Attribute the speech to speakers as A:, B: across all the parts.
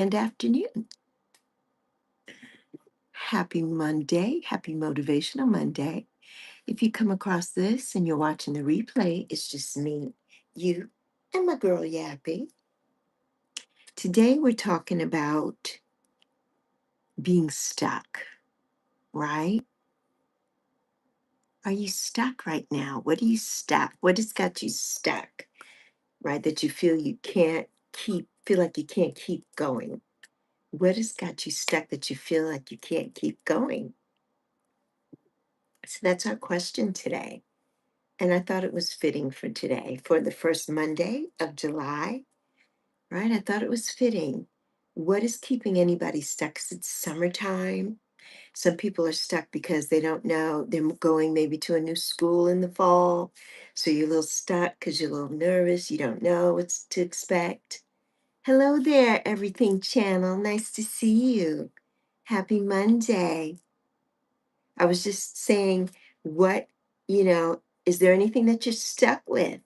A: And afternoon. Happy Monday. Happy Motivational Monday. If you come across this and you're watching the replay, it's just me, you, and my girl Yappy. Today we're talking about being stuck, right? Are you stuck right now? What are you stuck? What has got you stuck, right? That you feel like you can't keep going. What has got you stuck that you feel like you can't keep going? So that's our question today. And I thought it was fitting for today, for the first Monday of July, right? I thought it was fitting. What is keeping anybody stuck? 'Cause it's summertime. Some people are stuck because they don't know. They're going maybe to a new school in the fall. So you're a little stuck because you're a little nervous. You don't know what to expect. Hello there, Everything Channel. Nice to see you. Happy Monday. I was just saying, what, is there anything that you're stuck with?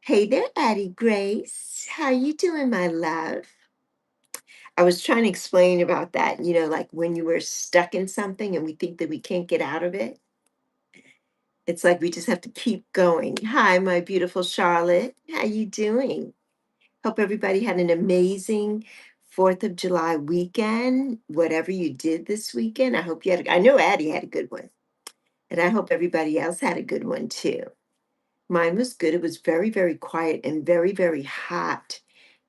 A: Hey there, Addie Grace. How you doing, my love? I was trying to explain about that, like when you were stuck in something and we think that we can't get out of it. It's like we just have to keep going. Hi, my beautiful Charlotte. How you doing? Hope everybody had an amazing 4th of July weekend. Whatever you did this weekend, I hope you had, I know Addie had a good one. And I hope everybody else had a good one too. Mine was good. It was very, very quiet and very, very hot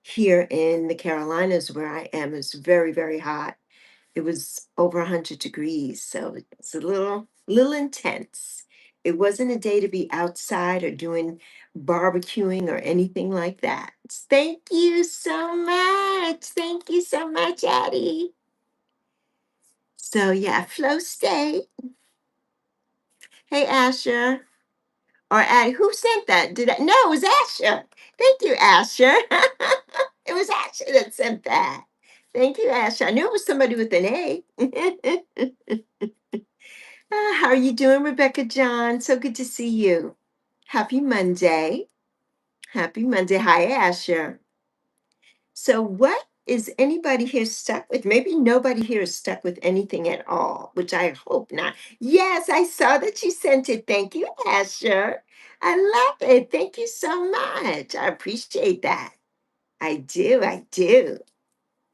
A: here in the Carolinas where I am. It's very, very hot. It was over 100 degrees, so it's a little intense. It wasn't a day to be outside or doing barbecuing or anything like that. Thank you so much. Thank you so much, Addie. So yeah, flow state. Hey, Asher. Or Addie, who sent that? Did I? No, it was Asher. Thank you, Asher. It was Asher that sent that. Thank you, Asher. I knew it was somebody with an A. How are you doing, Rebecca John? So good to see you. Happy Monday. Happy Monday. Hi, Asher. So, what is anybody here stuck with? Maybe nobody here is stuck with anything at all, which I hope not. Yes, I saw that you sent it. Thank you, Asher. I love it. Thank you so much. I appreciate that. I do. I do.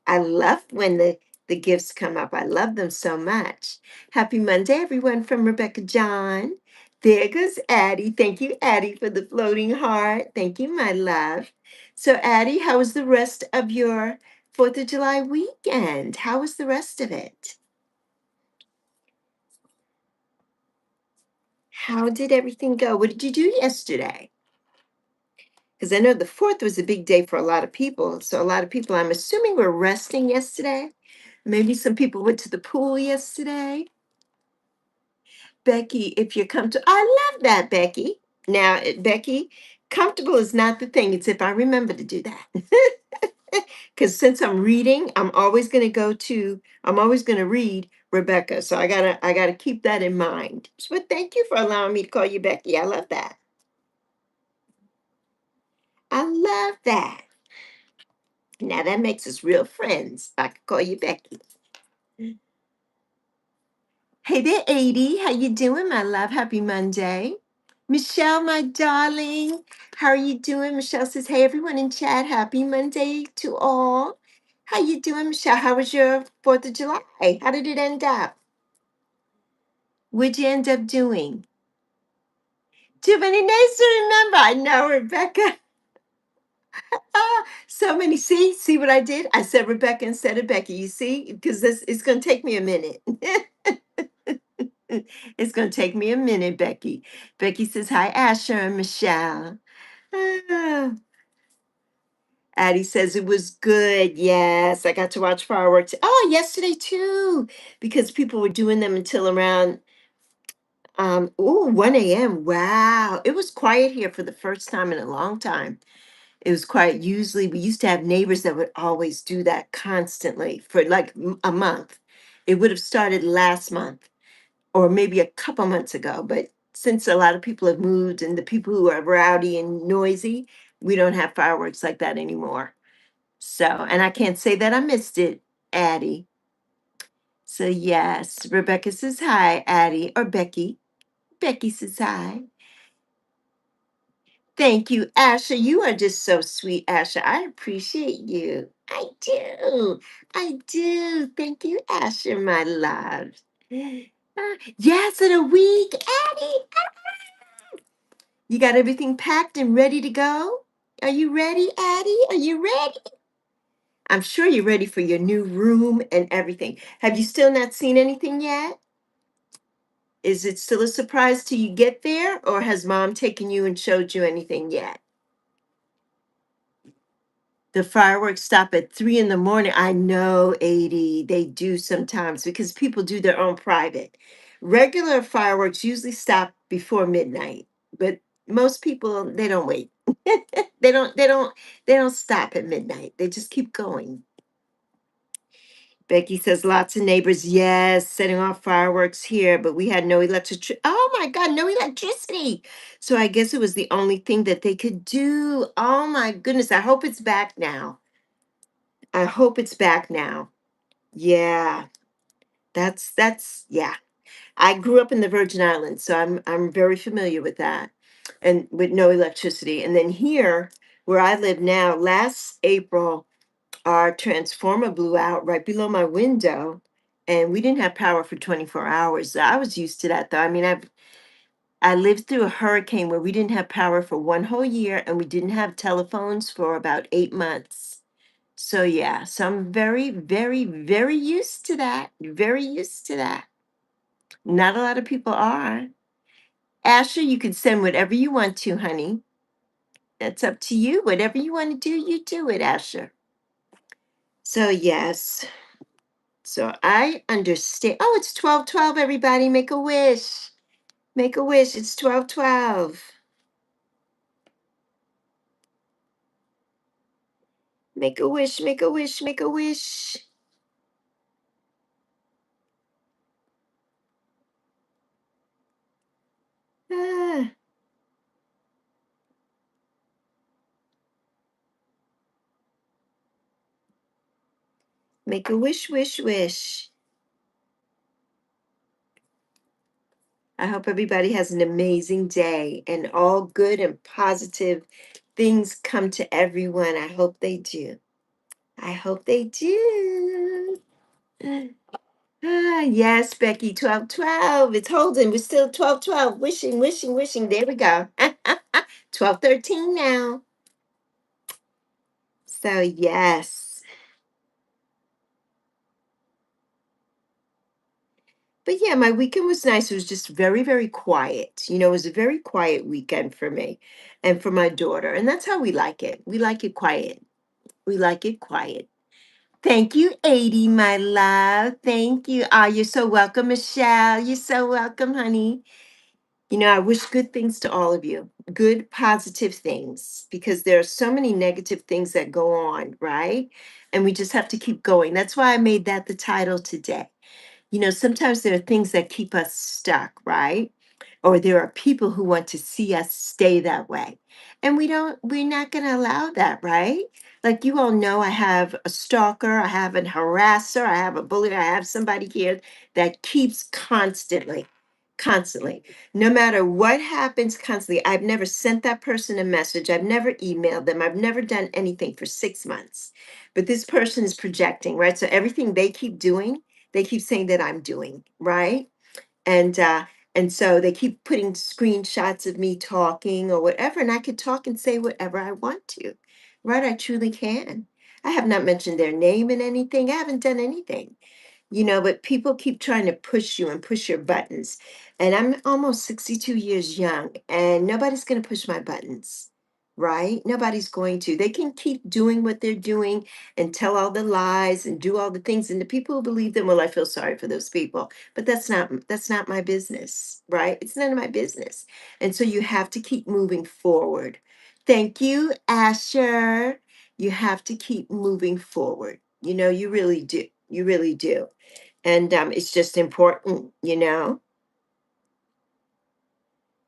A: I love when the gifts come up. I love them so much. Happy Monday, everyone, from Rebecca John. There goes Addie. Thank you, Addie, for the floating heart. Thank you, my love. So, Addie, how was the rest of your 4th of July weekend? How was the rest of it? How did everything go? What did you do yesterday? Because I know the 4th was a big day for a lot of people. So, a lot of people, I'm assuming, were resting yesterday. Maybe some people went to the pool yesterday. Becky, if you're comfortable, I love that, Becky. Now, Becky, comfortable is not the thing. It's if I remember to do that. Because since I'm reading, I'm always gonna read Rebecca. So I gotta keep that in mind. But thank you for allowing me to call you Becky. I love that. I love that. Now that makes us real friends. I can call you Becky. Hey there, 80. How you doing, my love? Happy Monday. Michelle, my darling. How are you doing? Michelle says, hey, everyone in chat. Happy Monday to all. How you doing, Michelle? How was your 4th of July? How did it end up? What'd you end up doing? Too many names to remember. I know, Rebecca. So many. See what I did? I said Rebecca instead of Becky. You see? Because this it's going to take me a minute. It's going to take me a minute, Becky. Becky says, hi, Asher and Michelle. Ah. Addie says it was good. Yes, I got to watch fireworks. Oh, yesterday too, because people were doing them until around 1 a.m. Wow. It was quiet here for the first time in a long time. It was quiet. Usually we used to have neighbors that would always do that constantly for like a month. It would have started last month or maybe a couple months ago. But since a lot of people have moved and the people who are rowdy and noisy, we don't have fireworks like that anymore. So, and I can't say that I missed it, Addie. So, yes, Rebecca says hi, Addie, or Becky. Becky says hi. Thank you, Asha. You are just so sweet, Asha. I appreciate you. I do. I do. Thank you, Asha, my love. Yes, in a week, Addie. You got everything packed and ready to go? Are you ready, Addie? Are you ready? I'm sure you're ready for your new room and everything. Have you still not seen anything yet? Is it still a surprise till you get there, or has mom taken you and showed you anything yet? The fireworks stop at 3 in the morning. I know, 80. They do sometimes because people do their own private. Regular fireworks usually stop before midnight, but most people they don't wait. They don't stop at midnight. They just keep going. Becky says lots of neighbors, yes, setting off fireworks here, but we had no electric. Oh my God, no electricity. So I guess it was the only thing that they could do. Oh my goodness. I hope it's back now. I hope it's back now. Yeah, yeah. I grew up in the Virgin Islands, so I'm very familiar with that, and with no electricity. And then here, where I live now, last April, our transformer blew out right below my window, and we didn't have power for 24 hours. I was used to that, though. I mean, I lived through a hurricane where we didn't have power for one whole year, and we didn't have telephones for about 8 months. So yeah, so I'm very, very, very used to that. Very used to that. Not a lot of people are. Asher, you can send whatever you want to, honey. That's up to you. Whatever you want to do, you do it, Asher. So yes. So I understand. Oh, it's 12:12, everybody. Make a wish. Make a wish. It's 12:12. Make a wish, make a wish, make a wish. Ah, make a wish, wish, wish. I hope everybody has an amazing day and all good and positive things come to everyone. I hope they do. I hope they do. Ah, yes, Becky, 12:12. It's holding. We're still 12:12. Wishing, wishing, wishing. There we go. 12:13 now. So, yes. But yeah, my weekend was nice. It was just very, very quiet. It was a very quiet weekend for me and for my daughter. And that's how we like it. We like it quiet. We like it quiet. Thank you, 80, my love. Thank you. Ah, you're so welcome, Michelle. You're so welcome, honey. I wish good things to all of you, good, positive things, because there are so many negative things that go on, right? And we just have to keep going. That's why I made that the title today. Sometimes there are things that keep us stuck, right? Or there are people who want to see us stay that way. And we're not going to allow that, right? Like you all know, I have a stalker, I have a harasser, I have a bully, I have somebody here that keeps constantly, no matter what happens, constantly. I've never sent that person a message, I've never emailed them, I've never done anything for 6 months. But this person is projecting, right? So everything they keep doing, they keep saying that I'm doing, right? And and so they keep putting screenshots of me talking or whatever, and I could talk and say whatever I want to, right? I truly can. I have not mentioned their name in anything. I haven't done anything, but people keep trying to push you and push your buttons. And I'm almost 62 years young, and nobody's going to push my buttons, right? Nobody's going to. They can keep doing what they're doing and tell all the lies and do all the things. And the people who believe them, well, I feel sorry for those people, but that's not my business, right? It's none of my business. And so you have to keep moving forward. Thank you, Asher. You have to keep moving forward. You really do. You really do. And it's just important.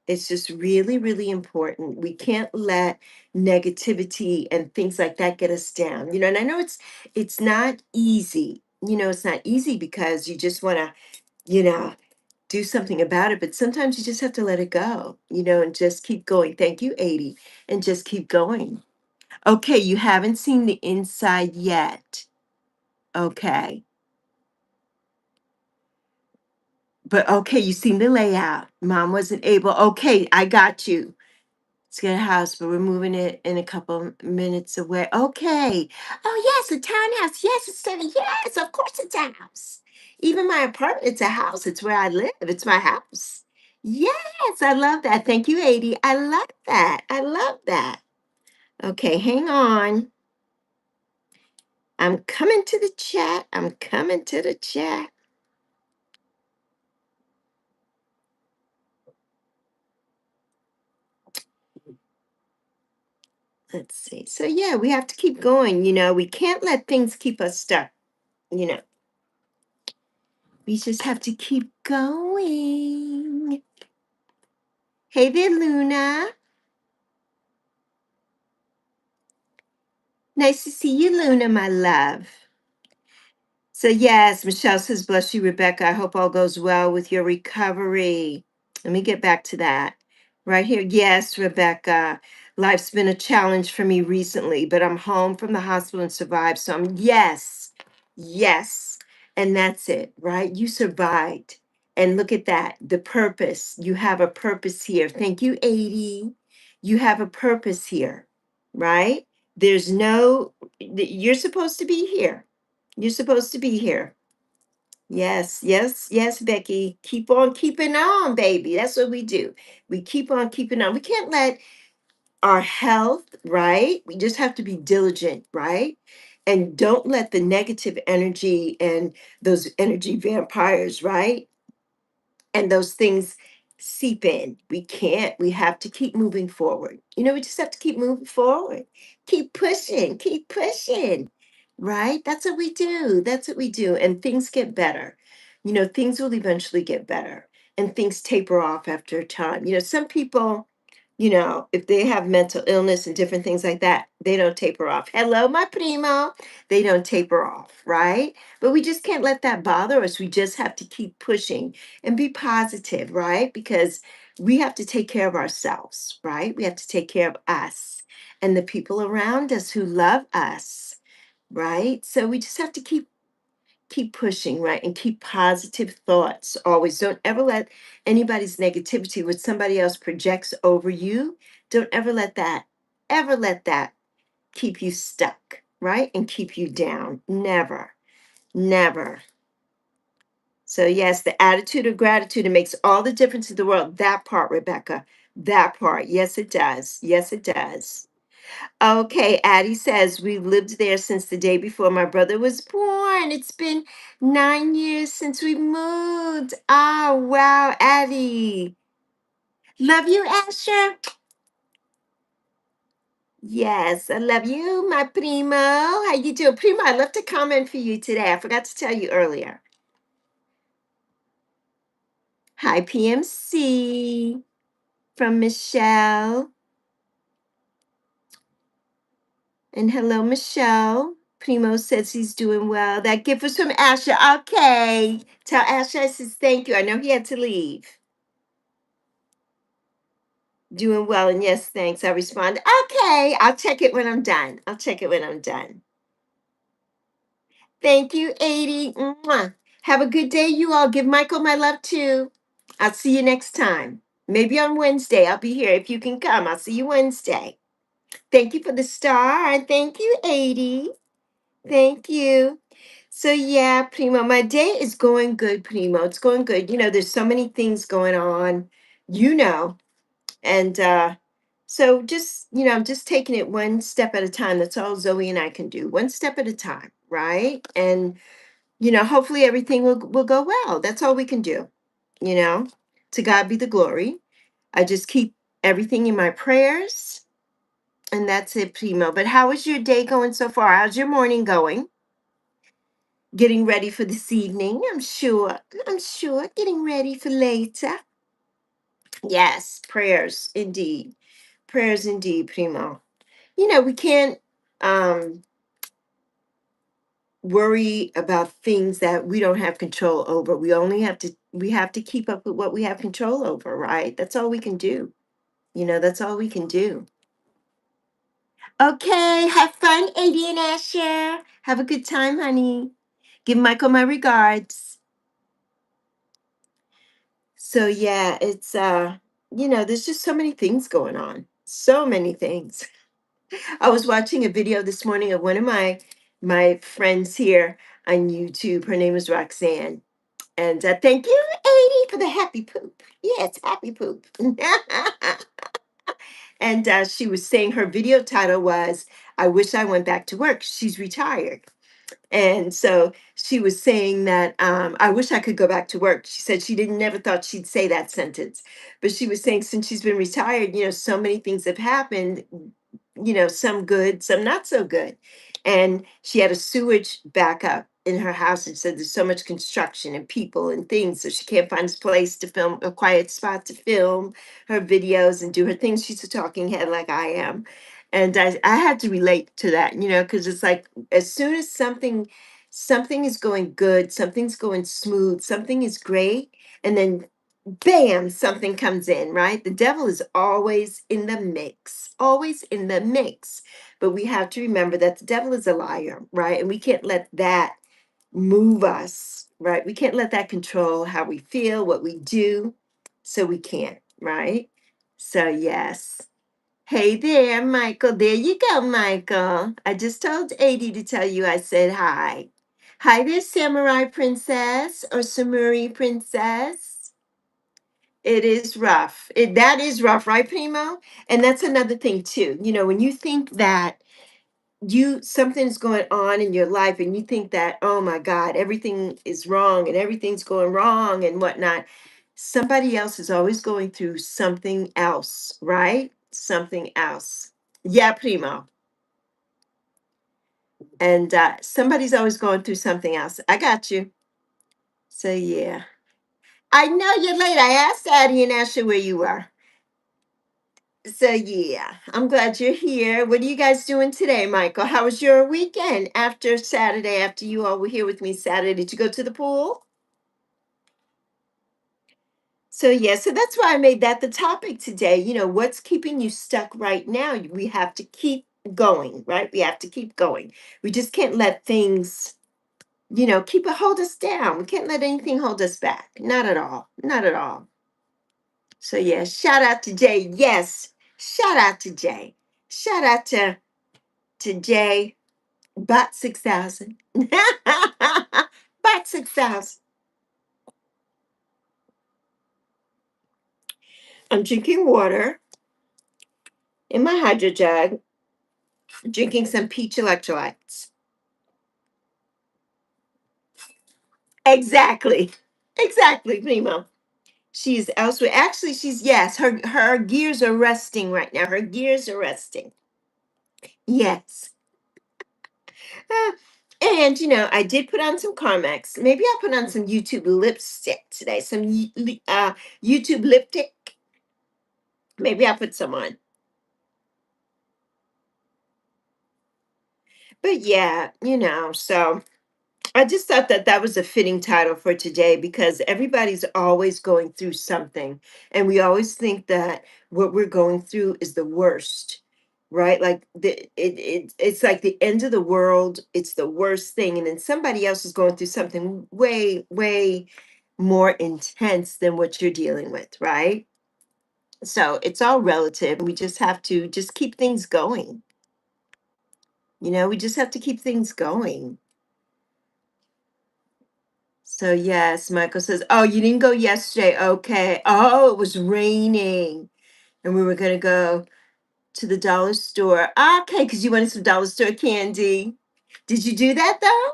A: It's just really, really important. We can't let negativity and things like that get us down. And I know it's not easy. It's not easy because you just want to, you know, do something about it, but sometimes you just have to let it go, and just keep going. Thank you, 80, and just keep going. Okay, you haven't seen the inside yet. Okay. But okay, you seen the layout. Mom wasn't able. Okay, I got you. It's got a house, but we're moving it in a couple minutes away. Okay. Oh yes, a townhouse. Yes, it's a yes, of course it's a house. Even my apartment, it's a house. It's where I live. It's my house. Yes, I love that. Thank you, 80. I love that. I love that. Okay, hang on. I'm coming to the chat. I'm coming to the chat. Let's see. So yeah, we have to keep going. We can't let things keep us stuck. You know, we just have to keep going. Hey there, Luna. Nice to see you, Luna, my love. So yes, Michelle says, bless you, Rebecca. I hope all goes well with your recovery. Let me get back to that. Right here. Yes, Rebecca. Life's been a challenge for me recently, but I'm home from the hospital and survived. So yes, yes. And that's it, right? You survived. And look at that. The purpose. You have a purpose here. Thank you, 80. You have a purpose here, right? There's no, you're supposed to be here. You're supposed to be here. Yes, yes, yes, Becky. Keep on keeping on, baby. That's what we do. We keep on keeping on. We can't let our health, right? We just have to be diligent, right? And don't let the negative energy and those energy vampires, right? And those things seep in. We have to keep moving forward. We just have to keep moving forward. Keep pushing, right? That's what we do. That's what we do. And things get better. Things will eventually get better and things taper off after a time. Some people, if they have mental illness and different things like that, they don't taper off. Hello, my primo. They don't taper off, right? But we just can't let that bother us. We just have to keep pushing and be positive, right? Because we have to take care of ourselves, right? We have to take care of us and the people around us who love us, right? So we just have to keep pushing, right? And keep positive thoughts always. Don't ever let anybody's negativity, what somebody else projects over you, don't ever let that keep you stuck, right? And keep you down. Never, never. So, yes, the attitude of gratitude, it makes all the difference in the world. That part, Rebecca, that part. Yes, it does. Yes, it does. Okay, Addie says, we've lived there since the day before my brother was born. It's been 9 years since we moved. Oh, wow, Addie. Love you, Asher. Yes, I love you, my primo. How you doing? Primo, I left a comment for you today. I forgot to tell you earlier. Hi, PMC from Michelle. And hello, Michelle. Primo says he's doing well. That gift was from Asher. Okay. Tell Asher I says thank you. I know he had to leave. Doing well. And yes, thanks. I respond. Okay. I'll check it when I'm done. I'll check it when I'm done. Thank you, 80. Mwah. Have a good day, you all. Give Michael my love too. I'll see you next time. Maybe on Wednesday. I'll be here if you can come. I'll see you Wednesday. Thank you for the star. And thank you, 80. Thank you. So yeah, Primo, my day is going good, Primo. It's going good. There's so many things going on, you know, and so just, I'm just taking it one step at a time. That's all Zoe and I can do. One step at a time, right? And hopefully everything will go well. That's all we can do, you know. To God be the glory. I just keep everything in my prayers, and that's it, Primo. But how is your day going so far? How's your morning going? Getting ready for this evening, I'm sure. I'm sure. Getting ready for later. Yes, prayers indeed. Prayers indeed, Primo. We can't um worry about things that we don't have control over. We have to keep up with what we have control over, right? That's all we can do. That's all we can do. Okay, have fun, AD and Asher. Have a good time, honey. Give Michael my regards. So yeah, it's there's just so many things going on. So many things. I was watching a video this morning of one of my friends here on YouTube. Her name is Roxanne. And thank you, 80, for the happy poop. Yes, happy poop. And she was saying her video title was, I Wish I Went Back to Work. She's retired. And so she was saying that I wish I could go back to work. She said she didn't never thought she'd say that sentence. But she was saying since she's been retired, so many things have happened, some good, some not so good. And she had a sewage backup in her house and said there's so much construction and people and things. So she can't find a place to film, a quiet spot to film her videos and do her things. She's a talking head like I am. And I had to relate to that, because it's like as soon as something is going good, something's going smooth, something is great, and then bam, something comes in, right? The devil is always in the mix, always in the mix. But we have to remember that the devil is a liar, right? And we can't let that move us, right? We can't let that control how we feel, what we do. So we can't, right? So, yes. Hey there, Michael. There you go, Michael. I just told AD to tell you I said hi. Hi there, Samurai Princess or Samuri Princess. It is rough. That is rough, right, Primo? And that's another thing too. When you think that something's going on in your life and you think that, oh my God, everything is wrong and everything's going wrong and whatnot, somebody else is always going through something else, right? Something else. Yeah, Primo. And somebody's always going through something else. I got you. So yeah. I know you're late. I asked Addie and asked you where you were. So yeah, I'm glad you're here. What are you guys doing today, Michael? How was your weekend after Saturday, after you all were here with me Saturday? Did you go to the pool? So yeah, so that's why I made that the topic today. What's keeping you stuck right now? We have to keep going, right? We have to keep going. We just can't let things, keep it hold us down. We can't let anything hold us back. Not at all. Not at all. So yeah, shout out to Jay. Yes. Shout out to Jay. Shout out to Jay. Bot 6,000. Bot 6,000. I'm drinking water in my hydro jug, drinking some peach electrolytes. Exactly. Exactly, Primo. She's elsewhere. Actually, yes, her gears are resting right now. Her gears are resting. Yes. Uh, and I did put on some Carmex. Maybe I'll put on some YouTube lipstick today. Some YouTube lipstick. Maybe I'll put some on. But yeah, so I just thought that that was a fitting title for today because everybody's always going through something. And we always think that what we're going through is the worst, right? Like it's like the end of the world. It's the worst thing. And then somebody else is going through something way, way more intense than what you're dealing with, right? So it's all relative. We just have to just keep things going. We just have to keep things going. So yes, Michael says, "Oh, you didn't go yesterday. Okay. Oh, it was raining, and we were gonna go to the dollar store. Okay, because you wanted some dollar store candy. Did you do that though?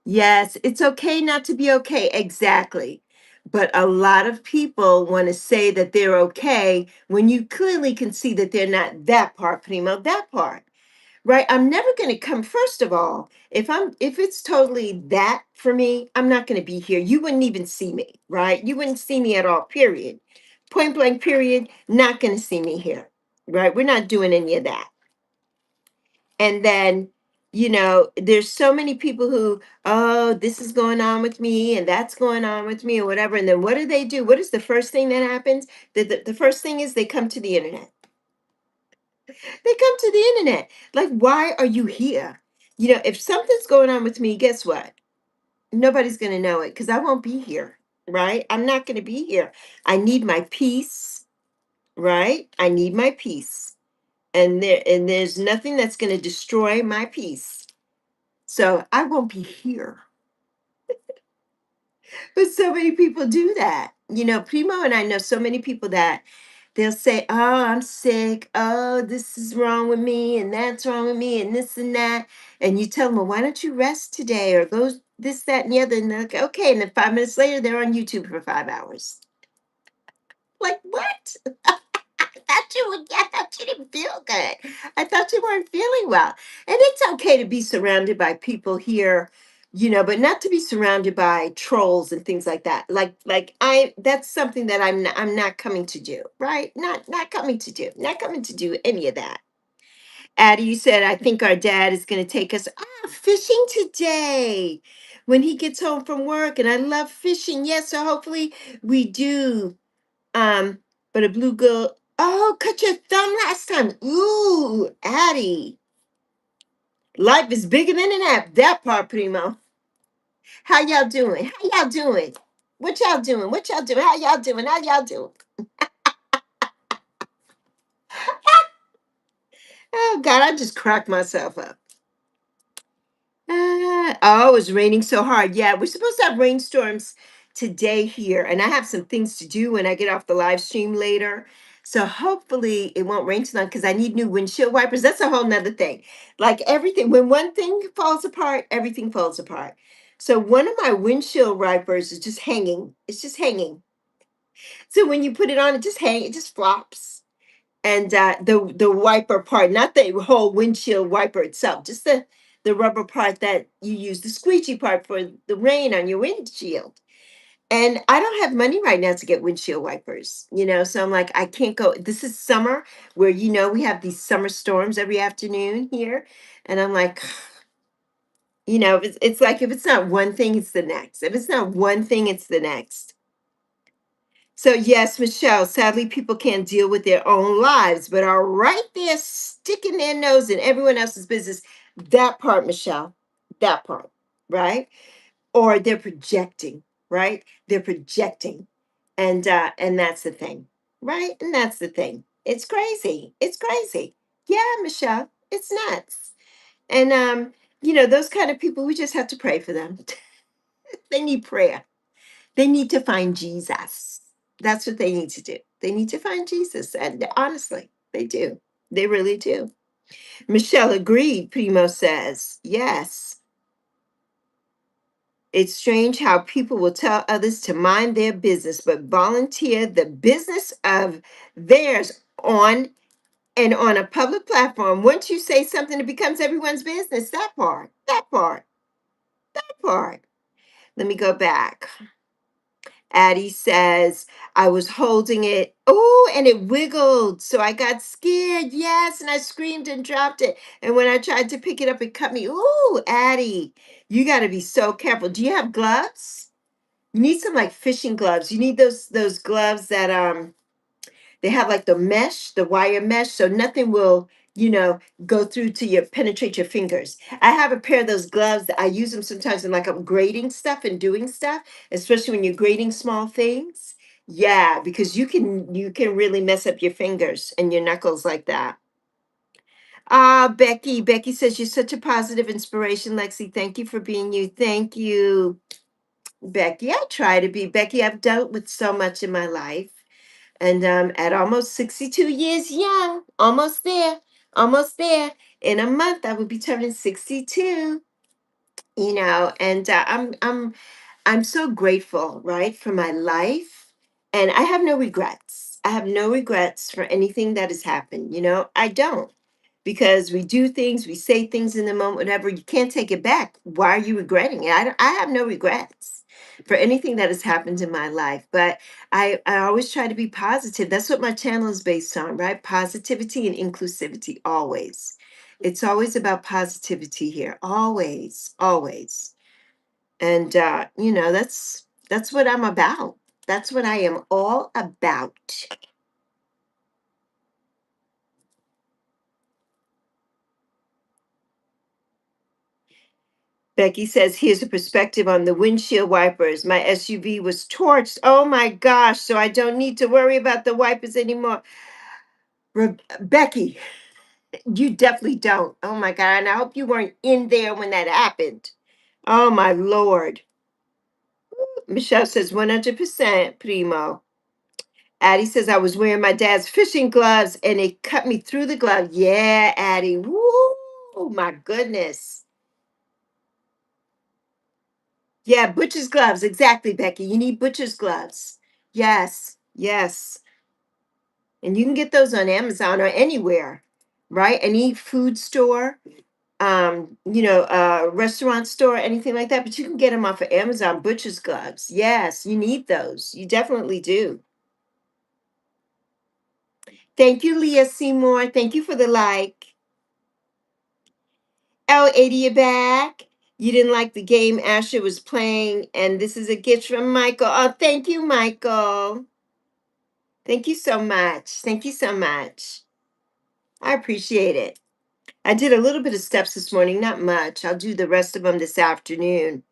A: Yes, it's okay not to be okay. Exactly. But a lot of people want to say that they're okay when you clearly can see that they're not that part, Primo, that part. Right? I'm never going to come first of all. If it's totally that for me, I'm not going to be here. You wouldn't even see me, right? You wouldn't see me at all, period. Point blank, period. Not going to see me here. Right? We're not doing any of that. And then, there's so many people who, oh, this is going on with me and that's going on with me or whatever. And then what do? What is the first thing that happens? The first thing is they come to the internet. They come to the internet. Like, why are you here? If something's going on with me, guess what? Nobody's going to know it because I won't be here, right? I'm not going to be here. I need my peace, right? I need my peace. And there's nothing that's going to destroy my peace. So I won't be here. But so many people do that. Primo and I know so many people that they'll say, oh, I'm sick. Oh, this is wrong with me, and that's wrong with me, and this and that. And you tell them, well, why don't you rest today or go this, that, and the other? And they're like, okay. And then 5 minutes later, they're on YouTube for 5 hours. Like, what? I thought you didn't feel good. I thought you weren't feeling well. And it's okay to be surrounded by people here, but not to be surrounded by trolls and things like that. That's something that I'm not coming to do, right? Not coming to do. Not coming to do any of that. Addie, you said I think our dad is gonna take us fishing today when he gets home from work. And I love fishing. Yes, so hopefully we do. um, but a blue girl. Oh, cut your thumb last time. Ooh, Addie. Life is bigger than an app. That part, Primo. How y'all doing? How y'all doing? What y'all doing? What y'all doing? How y'all doing? How y'all doing? Oh God, I just cracked myself up. Oh, it's raining so hard. Yeah, we're supposed to have rainstorms today here, and I have some things to do when I get off the live stream later. So hopefully it won't rain tonight because I need new windshield wipers. That's a whole nother thing. Like everything, when one thing falls apart, everything falls apart. So one of my windshield wipers is just hanging. It's just hanging. So when you put it on, it just flops. And the wiper part, not the whole windshield wiper itself, just the rubber part that you use, the squeegee part for the rain on your windshield. And I don't have money right now to get windshield wipers, so I'm like, I can't go. This is summer where, we have these summer storms every afternoon here. And I'm like, it's like if it's not one thing, it's the next. If it's not one thing, it's the next. So, yes, Michelle, sadly, people can't deal with their own lives, but are right there sticking their nose in everyone else's business. That part, Michelle, that part, right? Or they're projecting, right? They're projecting. And that's the thing, right? And that's the thing. It's crazy. It's crazy. Yeah, Michelle, it's nuts. And, those kind of people, we just have to pray for them. They need prayer. They need to find Jesus. That's what they need to do. They need to find Jesus. And honestly, they do. They really do. Michelle agreed, Primo says. Yes. It's strange how people will tell others to mind their business, but volunteer the business of theirs on a public platform. Once you say something, it becomes everyone's business. That part, that part, that part. Let me go back. Addie says, I was holding it. Oh, and it wiggled. So I got scared. Yes. And I screamed and dropped it. And when I tried to pick it up, it cut me. Ooh, Addie, you got to be so careful. Do you have gloves? You need some like fishing gloves. You need those gloves that they have like the wire mesh, so nothing will, go through to penetrate your fingers. I have a pair of those gloves that I use them sometimes when like I'm grading stuff and doing stuff, especially when you're grading small things. Yeah, because you can really mess up your fingers and your knuckles like that. Ah, Becky. Becky says you're such a positive inspiration, Lexi. Thank you for being you. Thank you, Becky. I try to be. Becky, I've dealt with so much in my life. And at almost 62 years young, almost there. In a month, I will be turning 62. And I'm so grateful, right, for my life, and I have no regrets. I have no regrets for anything that has happened. I don't, because we do things, we say things in the moment, whatever. You can't take it back. Why are you regretting it? I have no regrets. for anything that has happened in my life. But I always try to be positive. That's what my channel is based on, right? Positivity and inclusivity, always. It's always about positivity here. Always, always. And that's what I'm about. That's what I am all about. Becky says, here's a perspective on the windshield wipers. My SUV was torched. Oh my gosh. So I don't need to worry about the wipers anymore. Becky, you definitely don't. Oh my God. And I hope you weren't in there when that happened. Oh my Lord. Michelle says, 100% primo. Addie says, I was wearing my dad's fishing gloves and it cut me through the glove. Yeah, Addie. Woo. Oh my goodness. Yeah, butcher's gloves. Exactly, Becky. You need butcher's gloves. Yes, yes. And you can get those on Amazon or anywhere, right? Any food store, restaurant store, anything like that. But you can get them off of Amazon, butcher's gloves. Yes, you need those. You definitely do. Thank you, Leah Seymour. Thank you for the like. Oh, 80, you're back. You didn't like the game Asher was playing, and this is a gift from Michael. Oh, thank you, Michael. Thank you so much. Thank you so much. I appreciate it. I did a little bit of steps this morning, not much. I'll do the rest of them this afternoon.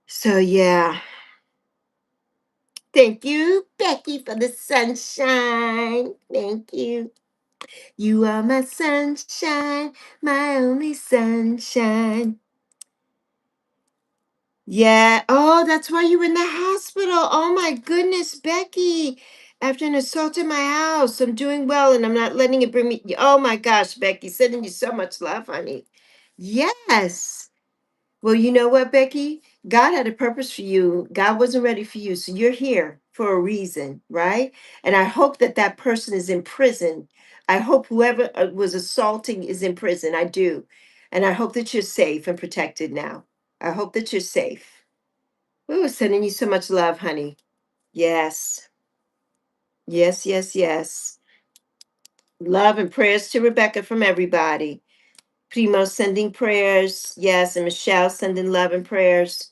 A: So, yeah. Thank you, Becky, for the sunshine. Thank you. You are my sunshine, my only sunshine. Yeah. Oh, that's why you were in the hospital. Oh my goodness, Becky. After an assault in my house, I'm doing well and I'm not letting it bring me. Oh my gosh, Becky, sending you so much love, honey. Yes. Well, you know what, Becky? God had a purpose for you. God wasn't ready for you. So you're here for a reason, right? And I hope that that person is in prison. I hope whoever was assaulting is in prison. I do. And I hope that you're safe and protected now. I hope that you're safe. Ooh, sending you so much love, honey. Yes. Yes, yes, yes. Love and prayers to Rebecca from everybody. Primo sending prayers. Yes, and Michelle sending love and prayers.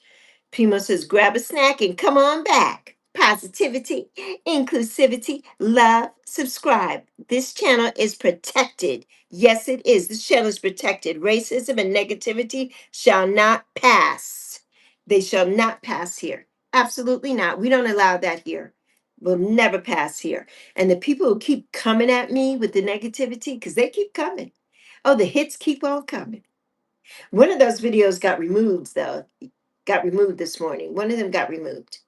A: Primo says, grab a snack and come on back. Positivity, inclusivity, love, subscribe. This channel is protected. Yes, it is. This channel is protected. Racism and negativity shall not pass. They shall not pass here. Absolutely not. We don't allow that here. Will never pass here. And the people who keep coming at me with the negativity, because they keep coming. Oh, the hits keep on coming. One of those videos got removed, though. Got removed this morning. One of them got removed.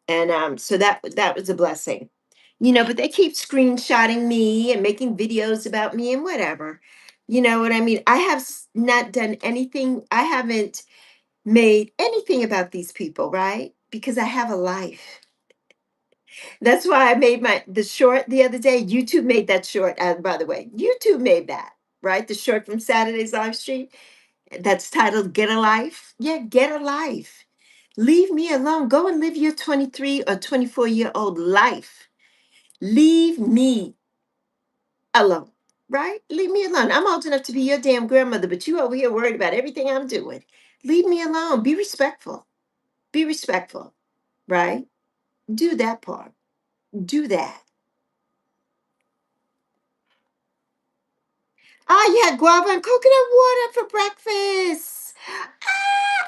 A: And so that was a blessing. But they keep screenshotting me and making videos about me and whatever. You know what I mean? I have not done anything. I haven't made anything about these people, right? Because I have a life. That's why I made the short the other day. YouTube made that short, by the way. YouTube made that, right? The short from Saturday's live stream that's titled Get a Life. Yeah, get a life. Leave me alone. Go and live your 23 or 24-year-old life. Leave me alone, right? Leave me alone. I'm old enough to be your damn grandmother, but you over here worried about everything I'm doing. Leave me alone. Be respectful. Be respectful, right? Do that part. Do that. Ah, you had guava and coconut water for breakfast.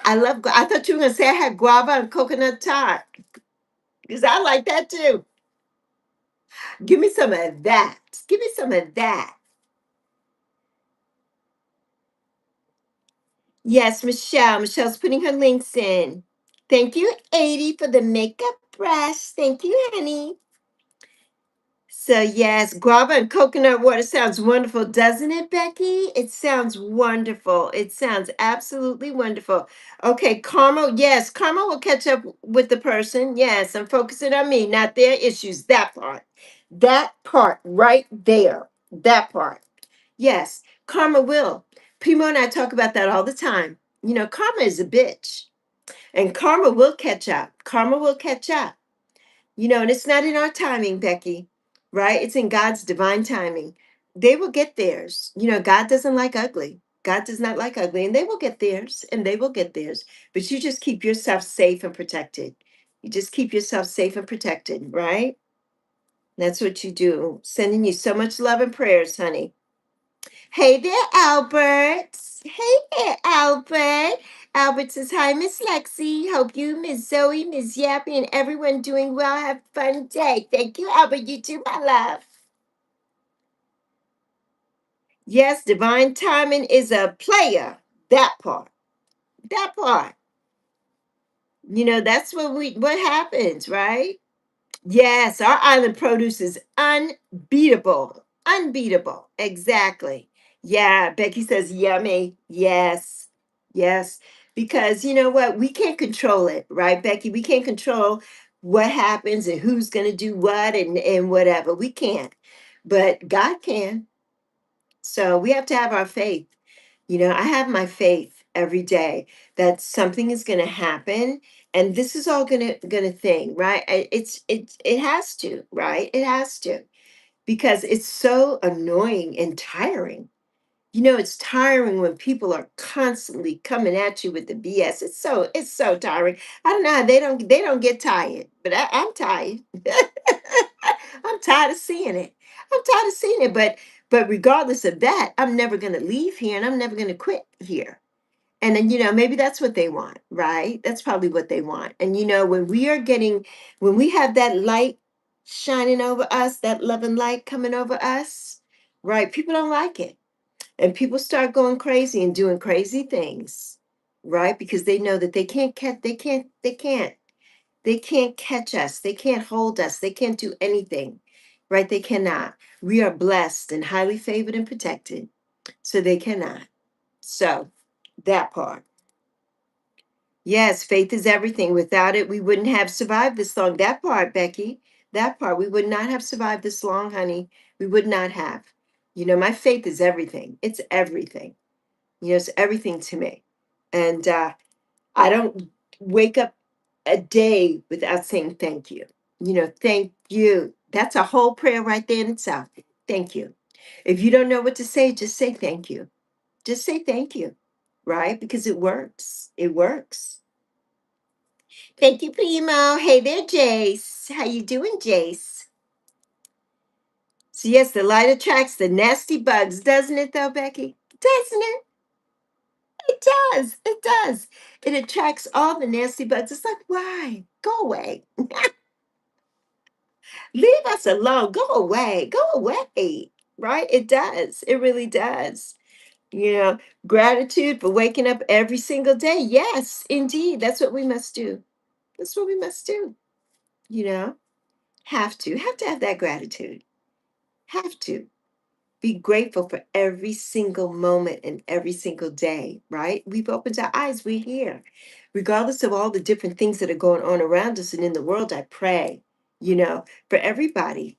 A: I love. I thought you were gonna say I had guava and coconut tart because I like that too. Give me some of that. Give me some of that. Yes, Michelle. Michelle's putting her links in. Thank you, 80, for the makeup brush. Thank you, honey. So, yes, guava and coconut water sounds wonderful, doesn't it, Becky? It sounds wonderful. It sounds absolutely wonderful. Okay, Karma. Yes, Karma will catch up with the person. Yes, I'm focusing on me, not their issues. That part. That part right there. That part. Yes, karma will. Primo and I talk about that all the time. Karma is a bitch. And karma will catch up. Karma will catch up. And it's not in our timing, Becky, right? It's in God's divine timing. They will get theirs. God doesn't like ugly. God does not like ugly, and they will get theirs, and they will get theirs. But you just keep yourself safe and protected. You just keep yourself safe and protected, right? That's what you do. Sending you so much love and prayers, honey. Hey there, Albert. Hey there, Albert. Albert says, hi, Miss Lexi. Hope you, Miss Zoe, Miss Yappy, and everyone doing well. Have a fun day. Thank you, Albert. You too, my love. Yes, divine timing is a player. That part. That part. That's what happens, right? Yes, our island produce is unbeatable. Unbeatable. Exactly. Yeah, Becky says yummy. Yes. Yes. Because you know what? We can't control it, right, Becky? We can't control what happens and who's going to do what and whatever. We can't. But God can. So we have to have our faith. I have my faith every day that something is going to happen, and this is all going to thing, right? It has to, right? It has to, because it's so annoying and tiring. It's tiring when people are constantly coming at you with the BS. It's so tiring. I don't know how they don't get tired, but I'm tired. I'm tired of seeing it. I'm tired of seeing it. But regardless of that, I'm never gonna leave here, and I'm never gonna quit here. And then, maybe that's what they want, right? That's probably what they want. And when we have that light shining over us, that loving light coming over us, right? People don't like it. And people start going crazy and doing crazy things, right? Because they know that they can't catch us. They can't hold us. They can't do anything, right? They cannot. We are blessed and highly favored and protected. So they cannot. So that part. Yes, faith is everything. Without it, we wouldn't have survived this long. That part, Becky, that part, we would not have survived this long, honey. We would not have. My faith is everything. It's everything. It's everything to me. And I don't wake up a day without saying thank you. Thank you. That's a whole prayer right there in itself. Thank you. If you don't know what to say, just say thank you. Just say thank you, right? Because it works. It works. Thank you, Primo. Hey there, Jace. How you doing, Jace? So yes, the light attracts the nasty bugs, doesn't it, though, Becky? Doesn't it? It does. It does. It attracts all the nasty bugs. It's like, why? Go away. Leave us alone. Go away. Go away. Right? It does. It really does. You know, Gratitude for waking up every single day. Yes, indeed. That's what we must do. That's what we must do. You know, have to have that gratitude. Have to be grateful for every single moment and every single day, right? We've opened our eyes. We're here. Regardless of all the different things that are going on around us and in the world, I pray, for everybody.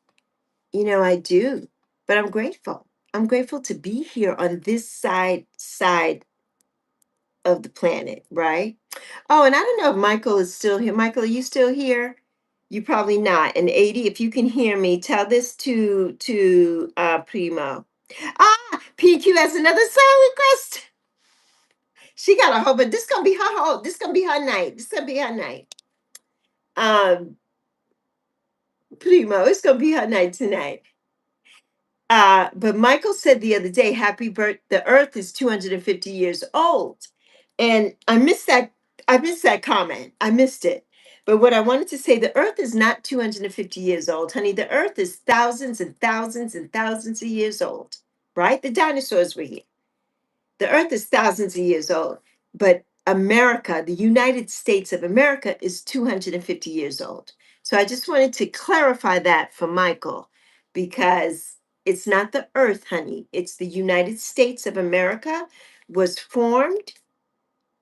A: I do. But I'm grateful. I'm grateful to be here on this side of the planet, right? Oh, and I don't know if Michael is still here. Michael, are you still here? You probably not. And 80, if you can hear me, tell this to Primo. PQ has another song request. She got a whole, but this gonna be her whole. This gonna be her night. This gonna be her night. Um, Primo, it's gonna be her night tonight. But Michael said the other day, "Happy birthday! The Earth is 250 years old," and I missed that. I missed that comment. I missed it. But what I wanted to say, the Earth is not 250 years old, honey. The Earth is thousands and thousands and thousands of years old. Right? The dinosaurs were here. The Earth is thousands of years old, but America, the United States of America, is 250 years old. So I just wanted to clarify that for Michael, because it's not the Earth, honey. It's the United States of America was formed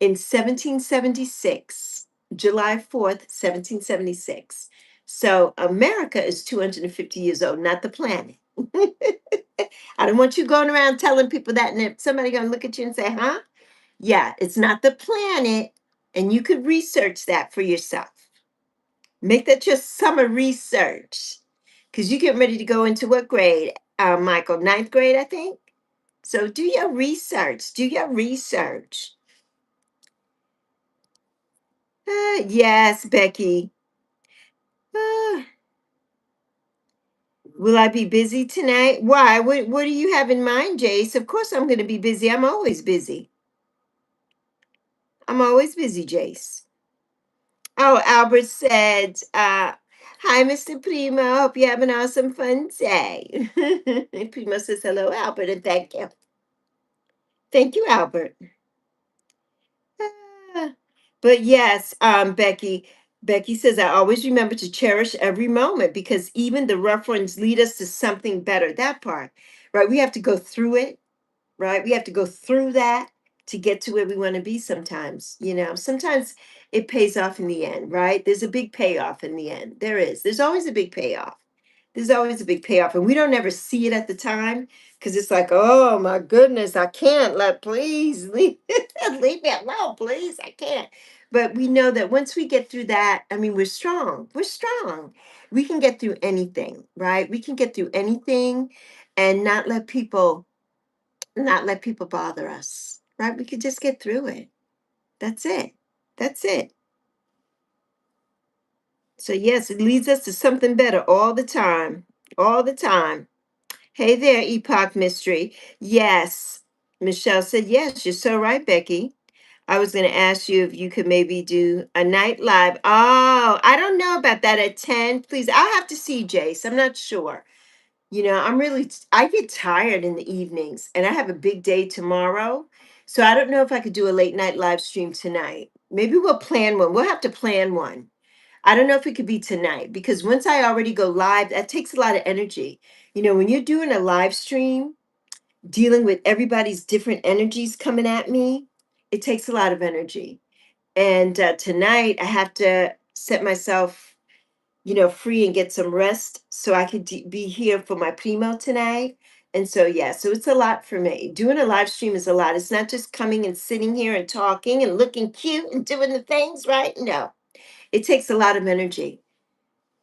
A: in 1776, July 4th, 1776. So America is 250 years old, not the planet. I don't want you going around telling people that, and if somebody gonna look at you and say, "Huh?" Yeah, it's not the planet. And you could research that for yourself. Make that your summer research. Because you get ready to go into what grade, Michael? Ninth grade, I think. So do your research. Do your research. Yes, Becky. Uh, will I be busy tonight? Why? What do you have in mind, Jace? Of course I'm going to be busy. I'm always busy. I'm always busy, Jace. Oh, Albert said, hi, Mr. Primo. Hope you have an awesome fun day. Primo says hello, Albert, and thank you. Thank you, Albert. Ah, but yes, Becky. Becky says, I always remember to cherish every moment because even the rough ones lead us to something better. That part, right? We have to go through it, right? We have to go through that to get to where we want to be sometimes. Sometimes it pays off in the end, right? There's a big payoff in the end. There is. There's always a big payoff. There's always a big payoff. And we don't ever see it at the time because it's like, oh my goodness, I can't please leave, leave me alone, please. I can't. But we know that once we get through that, I mean, we're strong. We're strong. We can get through anything, right? We can get through anything and not let people bother us, right? We could just get through it. That's it. That's it. So, yes, it leads us to something better all the time. All the time. Hey there, Epoch Mystery. Yes. Michelle said, yes, you're so right, Becky. I was going to ask you if you could maybe do a night live. Oh, I don't know about that at 10. Please, I'll have to see Jace. I'm not sure. I get tired in the evenings and I have a big day tomorrow. So I don't know if I could do a late night live stream tonight. Maybe we'll plan one. We'll have to plan one. I don't know if it could be tonight because once I already go live, that takes a lot of energy. When you're doing a live stream, dealing with everybody's different energies coming at me, it takes a lot of energy. And tonight I have to set myself free and get some rest so I could be here for my primo tonight. And so, yeah, so it's a lot for me. Doing a live stream is a lot. It's not just coming and sitting here and talking and looking cute and doing the things, right? No, it takes a lot of energy.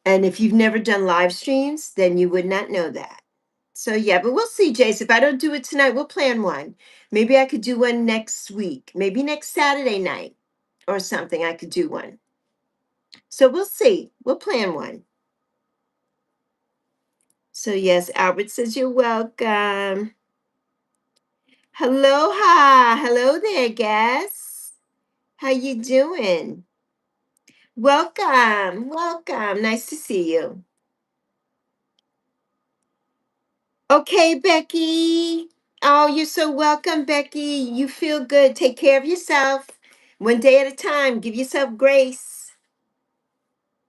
A: And if you've never done live streams, then you would not know that. So, yeah, but we'll see, Jace. If I don't do it tonight, we'll plan one. Maybe I could do one next week, maybe next Saturday night or something. I could do one. So, we'll see. We'll plan one. So yes, Albert says you're welcome. Aloha. Hello there, guests. How you doing? Welcome. Welcome. Nice to see you. Okay, Becky. Oh, you're so welcome, Becky. You feel good. Take care of yourself. One day at a time. Give yourself grace.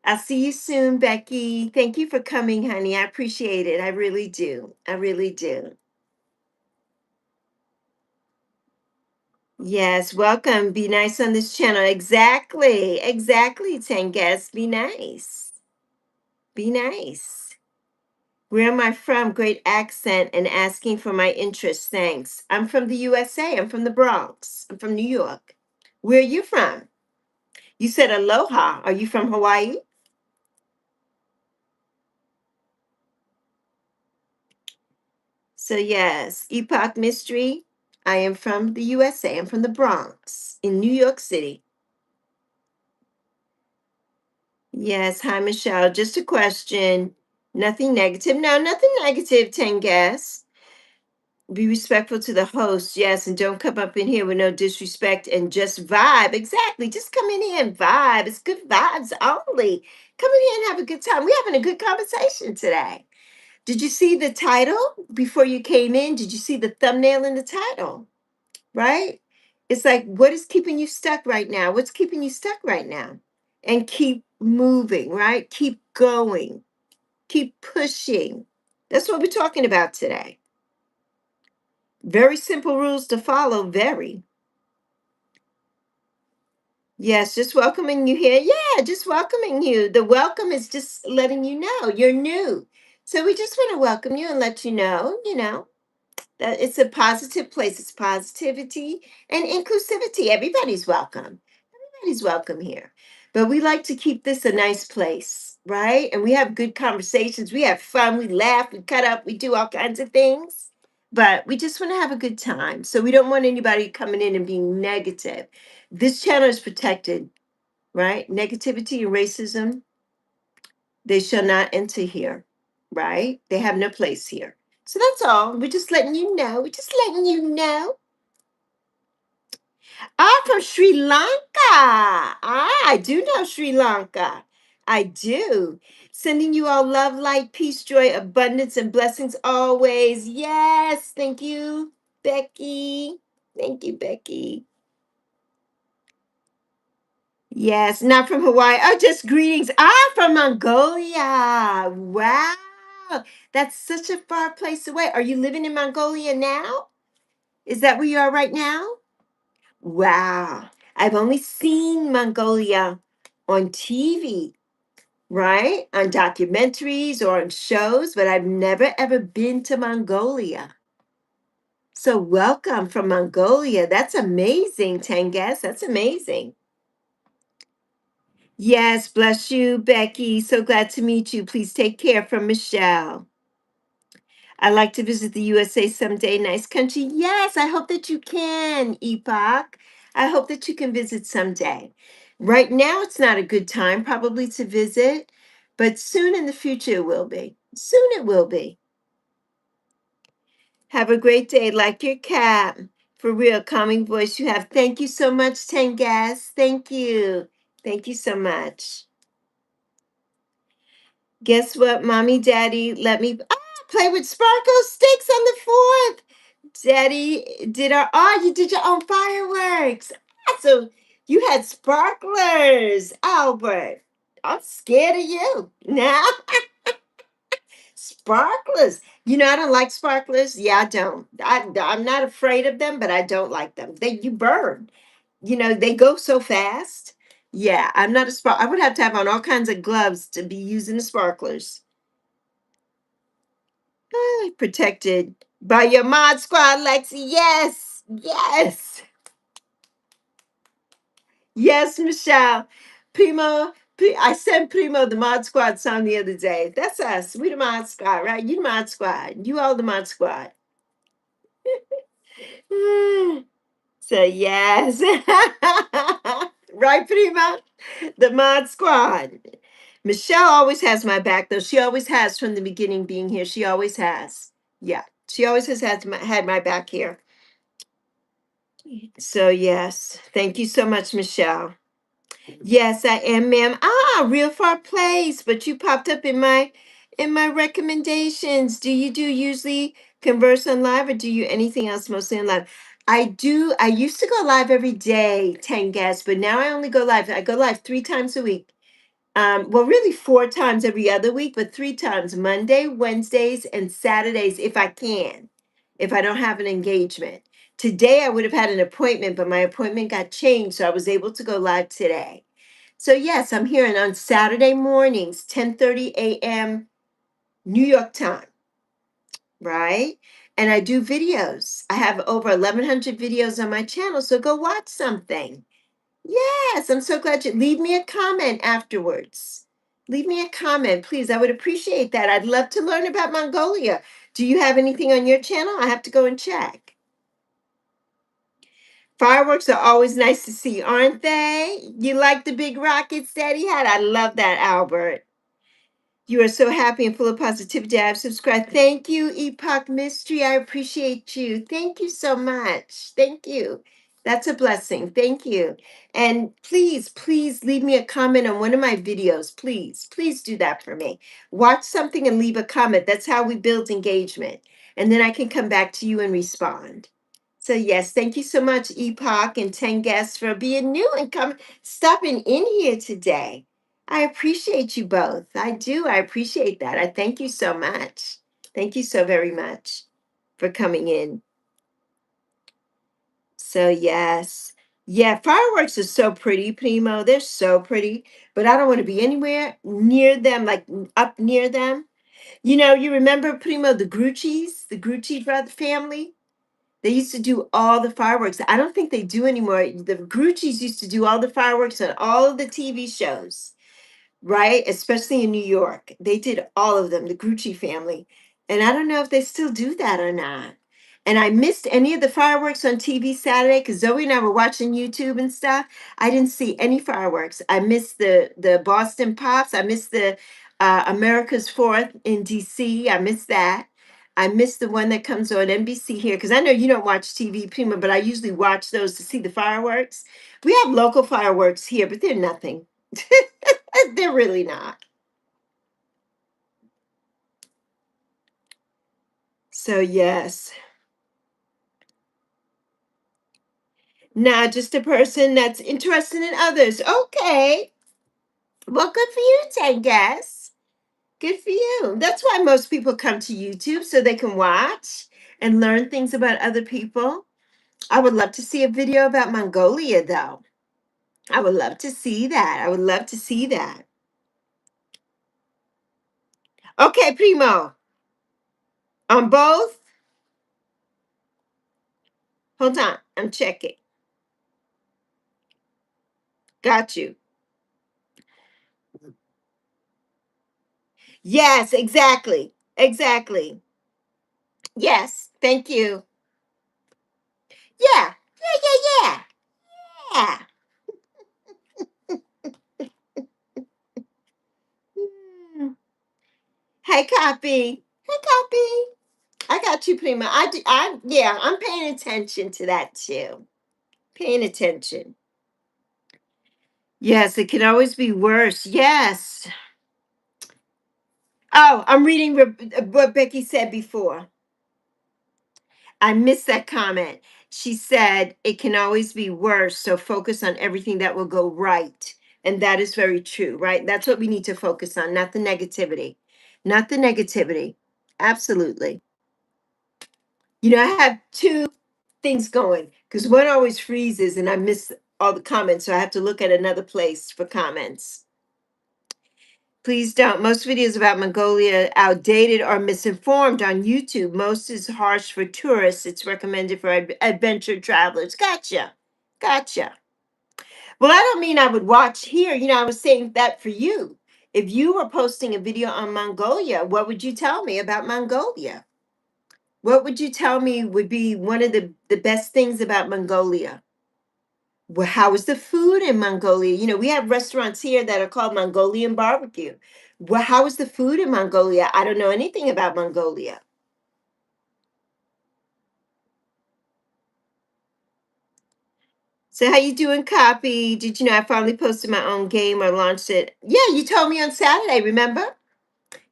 A: I'll see you soon, Becky. Thank you for coming, honey. I appreciate it. I really do. I really do. Yes, welcome. Be nice on this channel. Exactly. Exactly, Tengas. Be nice. Be nice. Where am I from? Great accent and asking for my interest. Thanks. I'm from the USA. I'm from the Bronx. I'm from New York. Where are you from? You said aloha. Are you from Hawaii? So, yes, Epoch Mystery. I am from the USA. I'm from the Bronx in New York City. Yes, hi Michelle. Just a question. Nothing negative. No, nothing negative, Tengas. Be respectful to the host, yes, and don't come up in here with no disrespect and just vibe. Exactly. Just come in here and vibe. It's good vibes only. Come in here and have a good time. We're having a good conversation today. Did you see the title before you came in? Did you see the thumbnail in the title? Right? It's like, what is keeping you stuck right now? What's keeping you stuck right now? And keep moving, right? Keep going, keep pushing. That's what we're talking about today. Very simple rules to follow. Very. Yes, just welcoming you here. Yeah, just welcoming you. The welcome is just letting you know you're new. So we just want to welcome you and let you know, that it's a positive place. It's positivity and inclusivity. Everybody's welcome. Everybody's welcome here. But we like to keep this a nice place, right? And we have good conversations. We have fun. We laugh. We cut up. We do all kinds of things. But we just want to have a good time. So we don't want anybody coming in and being negative. This channel is protected, right? Negativity and racism, they shall not enter here, right? They have no place here. So that's all. We're just letting you know. We're just letting you know. I'm from Sri Lanka. I do know Sri Lanka. I do. Sending you all love, light, peace, joy, abundance, and blessings always. Yes. Thank you, Becky. Thank you, Becky. Yes, not from Hawaii. Oh, just greetings. From Mongolia. Wow. That's such a far place away. Are you living in Mongolia now? Is that where you are right now? Wow. I've only seen Mongolia on TV, right? On documentaries or on shows, but I've never ever been to Mongolia. So welcome from Mongolia. That's amazing, Tenges. That's amazing. Yes, bless you, Becky. So glad to meet you. Please take care from Michelle. I'd like to visit the USA someday. Nice country. Yes, I hope that you can, Epoch. I hope that you can visit someday. Right now, it's not a good time probably to visit, but soon in the future it will be. Soon it will be. Have a great day. Like your cat. For real, calming voice you have. Thank you so much, Tengas. Thank you. Thank you so much. Guess what, mommy, daddy, let me play with sparkle sticks on the 4th. Daddy did you did your own fireworks. So you had sparklers, Albert. I'm scared of you. Now, sparklers. You know, I don't like sparklers. Yeah, I don't. I'm not afraid of them, but I don't like them. You burn. You know, they go so fast. Yeah, I'm not a spark. I would have to have on all kinds of gloves to be using the sparklers. Protected by your mod squad, Lexi. Yes, yes, yes, Michelle. I sent Primo the mod squad song the other day. That's us. We the mod squad, right? You the mod squad. You all the mod squad. So yes. Right, Primo? The mod squad. Michelle always has my back, though. She always has from the beginning being here. She always has. Yeah. She always has had my back here. So yes, thank you so much, Michelle. Yes, I am, ma'am. Real far place, but you popped up in my recommendations. Do you do usually converse on live or do you anything else mostly on live? I do. I used to go live every day, 10 guests, but now I only go live. I go live 3 times a week. Well, really 4 times every other week, but 3 times Monday, Wednesdays, and Saturdays if I can, if I don't have an engagement. Today I would have had an appointment, but my appointment got changed, so I was able to go live today. So yes, I'm here and on Saturday mornings, 10:30 a.m. New York time, right? And I do videos. I have over 1,100 videos on my channel, so go watch something. Yes, I'm so glad you leave me a comment afterwards. Leave me a comment, please. I would appreciate that. I'd love to learn about Mongolia. Do you have anything on your channel? I have to go and check. Fireworks are always nice to see, aren't they? You like the big rockets Daddy had? I love that, Albert. You are so happy and full of positivity. I have subscribed. Thank you, Epoch Mystery. I appreciate you. Thank you so much. Thank you. That's a blessing. Thank you. And please, please leave me a comment on one of my videos. Please, please do that for me. Watch something and leave a comment. That's how we build engagement. And then I can come back to you and respond. So yes, thank you so much, Epoch and 10 guests for being new and stopping in here today. I appreciate you both. I do. I appreciate that. I thank you so much. Thank you so very much for coming in. So, yes. Yeah, fireworks are so pretty, Primo. They're so pretty, but I don't want to be anywhere near them, like up near them. You know, you remember, Primo, the Grucci's, the Grucci brother family? They used to do all the fireworks. I don't think they do anymore. The Grucci's used to do all the fireworks on all of the TV shows, right? Especially in New York. They did all of them, the Grucci family. And I don't know if they still do that or not. And I missed any of the fireworks on TV Saturday because Zoe and I were watching YouTube and stuff. I didn't see any fireworks. I missed the Boston Pops. I missed the America's Fourth in DC. I missed that. I missed the one that comes on NBC here because I know you don't watch TV, Prima, but I usually watch those to see the fireworks. We have local fireworks here, but they're nothing. They're really not. So, yes. Not just a person that's interested in others. Okay. Well, good for you, Tangas. Good for you. That's why most people come to YouTube so they can watch and learn things about other people. I would love to see a video about Mongolia, though. I would love to see that. I would love to see that. Okay, Primo. On both? Hold on. I'm checking. Got you. Yes, exactly. Exactly. Yes. Thank you. Yeah. Yeah. Yeah. Hmm. Hey, Copy. Hey, Copy. I got you, Prima. Yeah, I'm paying attention to that too. Paying attention. Yes, it can always be worse. Yes. Oh, I'm reading what Becky said before. I missed that comment. She said it can always be worse, so focus on everything that will go right. And that is very true, right? That's what we need to focus on, not the negativity. Not the negativity. Absolutely. You know, I have two things going because one always freezes and I miss all the comments. So I have to look at another place for comments. Please don't. Most videos about Mongolia outdated or misinformed on YouTube. Most is harsh for tourists. It's recommended for adventure travelers. Gotcha. Gotcha. Well, I don't mean I would watch here. You know, I was saying that for you. If you were posting a video on Mongolia, what would you tell me about Mongolia? What would you tell me would be one of the best things about Mongolia? Well, how is the food in Mongolia? You know, we have restaurants here that are called Mongolian barbecue. Well, how is the food in Mongolia? I don't know anything about Mongolia. So how you doing, Copy? Did you know I finally posted my own game or launched it? Yeah, you told me on Saturday, remember?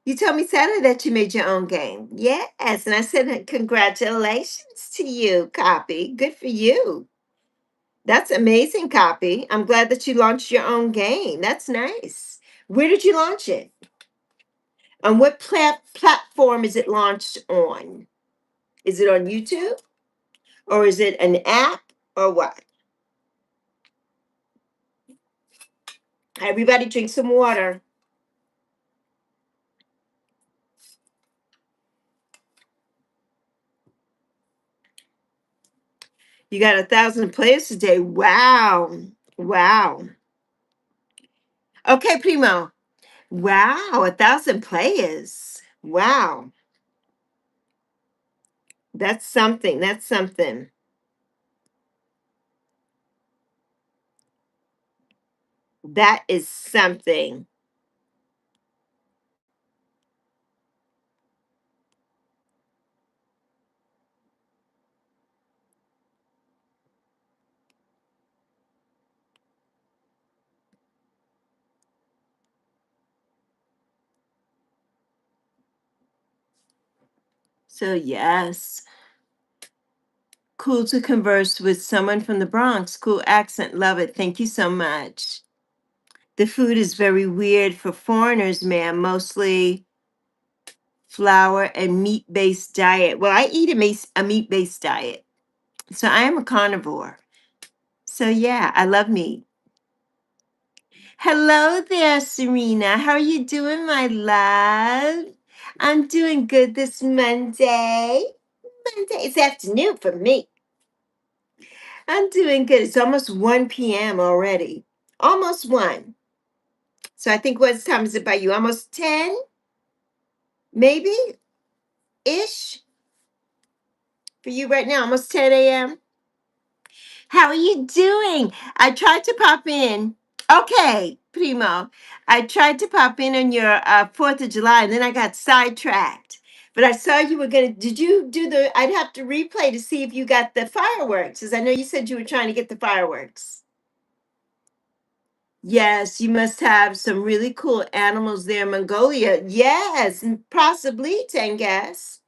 A: You told me Saturday that you made your own game. Yes, and I said congratulations to you, Copy. Good for you. That's amazing, Copy. I'm glad that you launched your own game. That's nice. Where did you launch it? On what platform is it launched on? Is it on YouTube or is it an app or what? Everybody drink some water. You got 1,000 players today. Wow. Wow. Okay, Primo. Wow, 1,000 players. Wow. That's something. That's something. That is something. So, yes. Cool to converse with someone from the Bronx. Cool accent. Love it. Thank you so much. The food is very weird for foreigners, ma'am. Mostly flour and meat-based diet. Well, I eat a meat-based diet. So I am a carnivore. So yeah, I love meat. Hello there, Serena. How are you doing, my love? I'm doing good this Monday. Monday. It's afternoon for me. I'm doing good. It's almost 1 p.m. already. Almost 1. So I think what time is it by you? Almost 10, maybe ish for you right now. Almost 10 a.m. How are you doing? I tried to pop in. Okay, Primo. I tried to pop in on your 4th of July and then I got sidetracked. But I saw you were going to, did you do the, I'd have to replay to see if you got the fireworks, because I know you said you were trying to get the fireworks. Yes, you must have some really cool animals there in Mongolia. Yes, and possibly Tengas.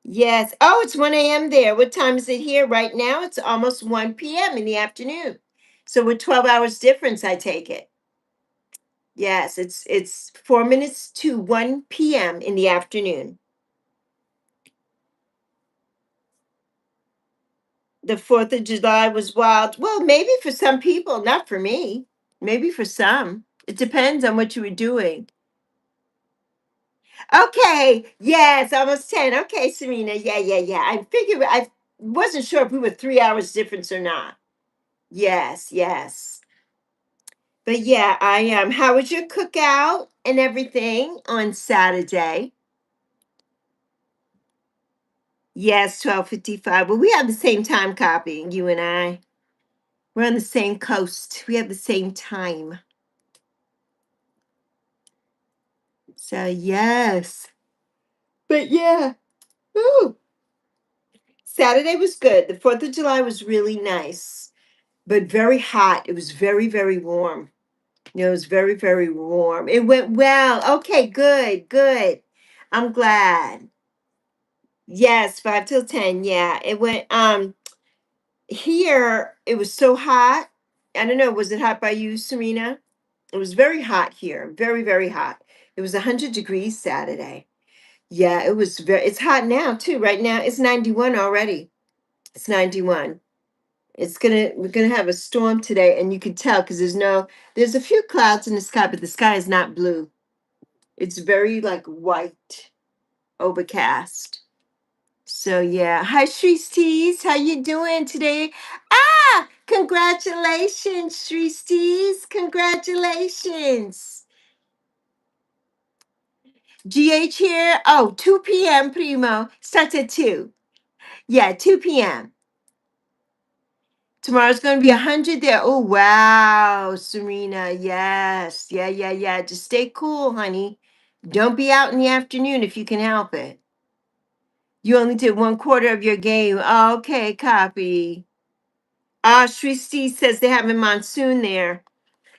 A: Yes. Oh, it's 1 a.m. there. What time is it here right now? It's almost 1 p.m. in the afternoon. So we're 12 hours difference, I take it. Yes, it's 4 minutes to 1 p.m. in the afternoon. The 4th of July was wild. Well, maybe for some people, not for me. Maybe for some. It depends on what you were doing. Okay. Yes, almost 10. Okay, Serena. Yeah, yeah, yeah. I wasn't sure if we were 3 hours difference or not. Yes, yes. But yeah, I am. How was your cookout and everything on Saturday? Yes, 12:55. Well, we have the same time copy, you and I. We're on the same coast. We have the same time. So yes. But yeah. Ooh. Saturday was good. The 4th of July was really nice, but very hot. It was very, very warm. It was very, very warm. It went well. Okay, good, good. I'm glad. Yes, 5 till 10. Yeah, it went. Here it was so hot. I don't know. Was it hot by you, Serena? It was very hot here. Very, very hot. It was 100 degrees Saturday. Yeah, it was very. It's hot now too. Right now it's 91 already. It's 91. We're gonna have a storm today, and you can tell because there's a few clouds in the sky, but the sky is not blue. It's very like white, overcast. So yeah. Hi Shristies. How you doing today? Ah, congratulations, Shristies. Congratulations. GH here. Oh, 2 p.m. Primo. Starts at 2. Yeah, 2 p.m. Tomorrow's gonna be 100 there. Oh wow, Serena. Yes. Yeah, yeah, yeah. Just stay cool, honey. Don't be out in the afternoon if you can help it. You only did 1/4 of your game. Okay, copy. Shristi says they have a monsoon there.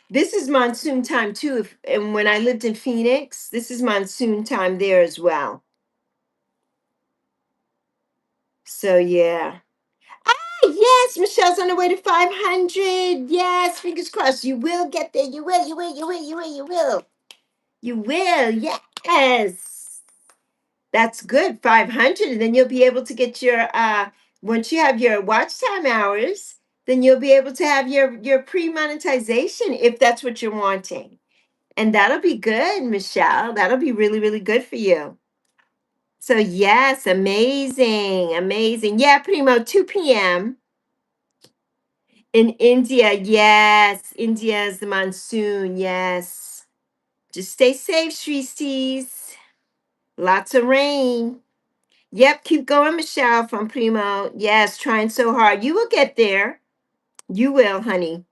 A: This is monsoon time too. And when I lived in Phoenix, this is monsoon time there as well. So yeah. Yes, Michelle's on the way to 500. Yes, fingers crossed. You will get there. You will, you will, you will, you will, you will. You will. Yes. That's good. 500. And then you'll be able to get your once you have your watch time hours, then you'll be able to have your pre-monetization if that's what you're wanting. And that'll be good, Michelle. That'll be really, really good for you. So yes, amazing, amazing. Yeah, Primo, 2 p.m. In India, yes. India is the monsoon, yes. Just stay safe, Shristies. Lots of rain. Yep, keep going, Michelle from Primo. Yes, trying so hard. You will get there. You will, honey.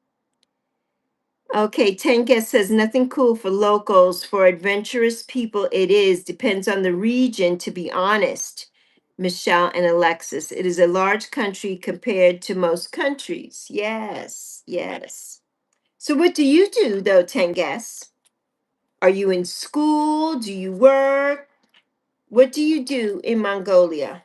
A: Okay, Tenka says nothing cool for locals. For adventurous people, it is. Depends on the region, to be honest. Michelle and Alexis. It is a large country compared to most countries. Yes, yes. So what do you do though, Tenges? Are you in school? Do you work? What do you do in Mongolia?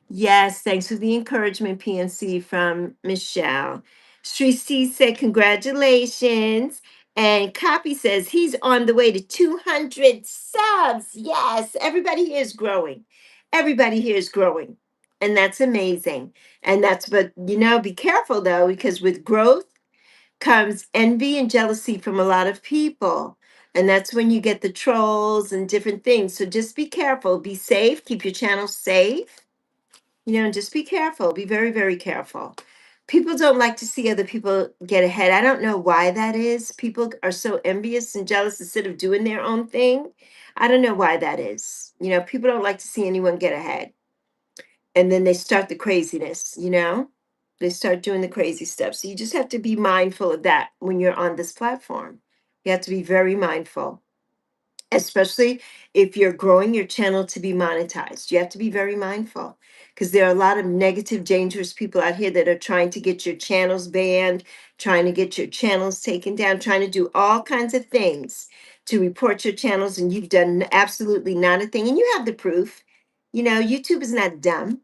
A: Yes, thanks for the encouragement, PNC from Michelle. Srisi said, congratulations. And Copy says he's on the way to 200 subs. Yes, everybody here is growing. Everybody here is growing. And that's amazing. But be careful though, because with growth, comes envy and jealousy from a lot of people. And that's when you get the trolls and different things. So just be careful, be safe, keep your channel safe. Just be careful, be very, very careful. People don't like to see other people get ahead. I don't know why that is. People are so envious and jealous instead of doing their own thing. I don't know why that is. People don't like to see anyone get ahead. And then they start the craziness. They start doing the crazy stuff. So you just have to be mindful of that when you're on this platform. You have to be very mindful, especially if you're growing your channel to be monetized. You have to be very mindful because there are a lot of negative, dangerous people out here that are trying to get your channels banned, trying to get your channels taken down, trying to do all kinds of things to report your channels, and you've done absolutely not a thing. And you have the proof. YouTube is not dumb,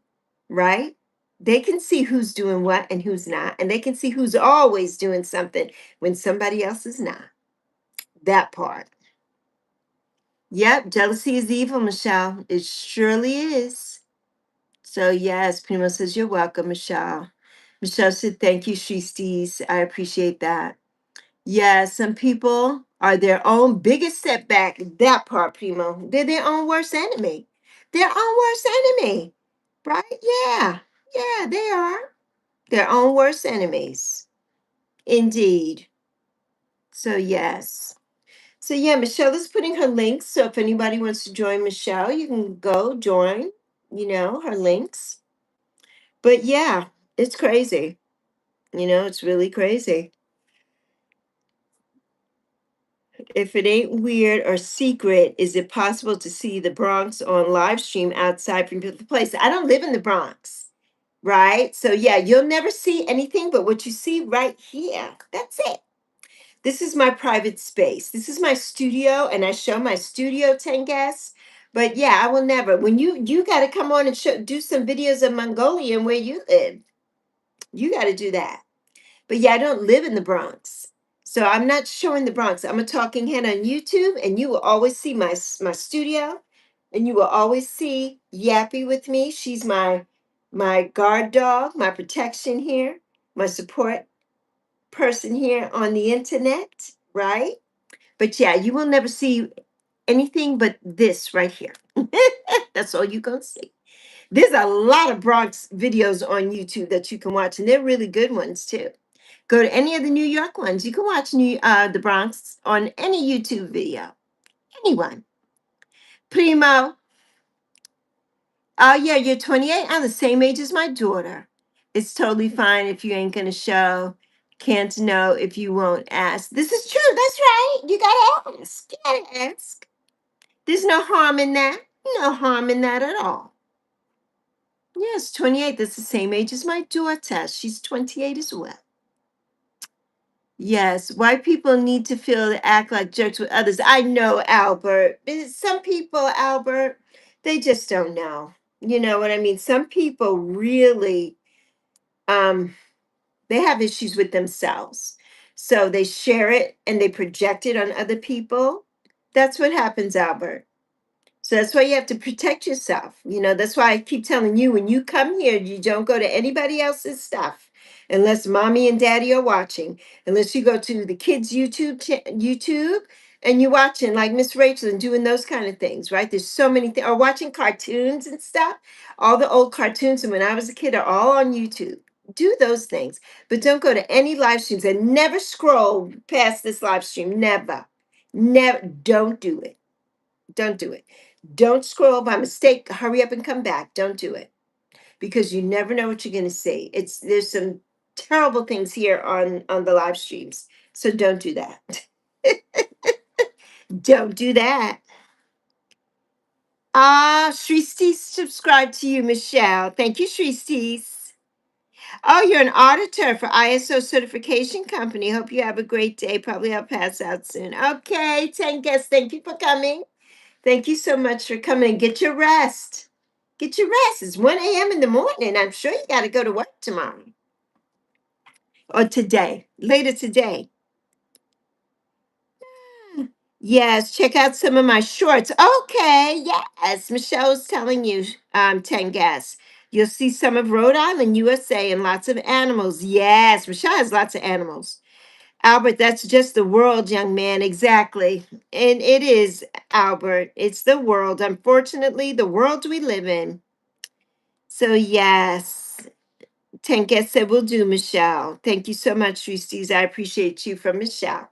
A: right? They can see who's doing what and who's not, and they can see who's always doing something when somebody else is not. That part. Yep, jealousy is evil, Michelle. It surely is. So yes, Primo says you're welcome, Michelle. Michelle said, thank you, Shristis. I appreciate that. Yeah, some people are their own biggest setback. That part, Primo. They're their own worst enemy. Their own worst enemy. Right? Yeah. Yeah, they are. Their own worst enemies. Indeed. So yes. So yeah, Michelle is putting her links. So if anybody wants to join Michelle, you can go join, her links. But yeah, it's crazy. It's really crazy. If it ain't weird or secret, is it possible to see the Bronx on live stream outside from the place? I don't live in the Bronx, right? So yeah, you'll never see anything but what you see right here. That's it. This is my private space. This is my studio, and I show my studio 10 guests. But yeah, I will never. When you got to come on and do some videos of Mongolia and where you live, you got to do that. But yeah, I don't live in the Bronx, so I'm not showing the Bronx. I'm a talking head on YouTube, and you will always see my studio, and you will always see Yappy with me. She's my guard dog, my protection here, my support person here on the internet, right? But yeah, you will never see anything but this right here. That's all you're going to see. There's a lot of Bronx videos on YouTube that you can watch, and they're really good ones too. Go to any of the New York ones. You can watch the Bronx on any YouTube video. Anyone. Primo. Oh, yeah, you're 28. I'm the same age as my daughter. It's totally fine if you ain't going to show. Can't know if you won't ask. This is true. That's right. You got to ask. You got to ask. There's no harm in that. No harm in that at all. Yes, 28. That's the same age as my daughter. She's 28 as well. Yes, white people need to feel to act like jerks with others. I know, Albert. Some people, Albert, they just don't know. You know what I mean? Some people really um they have issues with themselves. So they share it and they project it on other people. That's what happens, Albert. So that's why you have to protect yourself. That's why I keep telling you when you come here, you don't go to anybody else's stuff unless mommy and daddy are watching. Unless you go to the kids' YouTube and you're watching like Miss Rachel and doing those kind of things, right? There's so many things. Or watching cartoons and stuff. All the old cartoons from when I was a kid are all on YouTube. Do those things, but don't go to any live streams and never scroll past this live stream. Never, never. Don't do it. Don't do it. Don't scroll by mistake. Hurry up and come back. Don't do it because you never know what you're going to see. There's some terrible things here on the live streams. So don't do that. Don't do that. Ah, Shristi subscribe to you, Michelle. Thank you, Shristis. Oh, you're an auditor for ISO certification company. Hope you have a great day. Probably I'll pass out soon. Okay, 10 guests. Thank you for coming. Thank you so much for coming. Get your rest. Get your rest. It's 1 a.m. in the morning. I'm sure you got to go to work tomorrow or today, later today. Yes, check out some of my shorts. Okay, yes. Michelle's telling you, 10 guests. You'll see some of Rhode Island, USA, and lots of animals. Yes, Michelle has lots of animals. Albert, that's just the world, young man. Exactly. And it is, Albert. It's the world. Unfortunately, the world we live in. So, yes. Tanket said, "Will do, Michelle. Thank you so much, Tristies. I appreciate you from Michelle."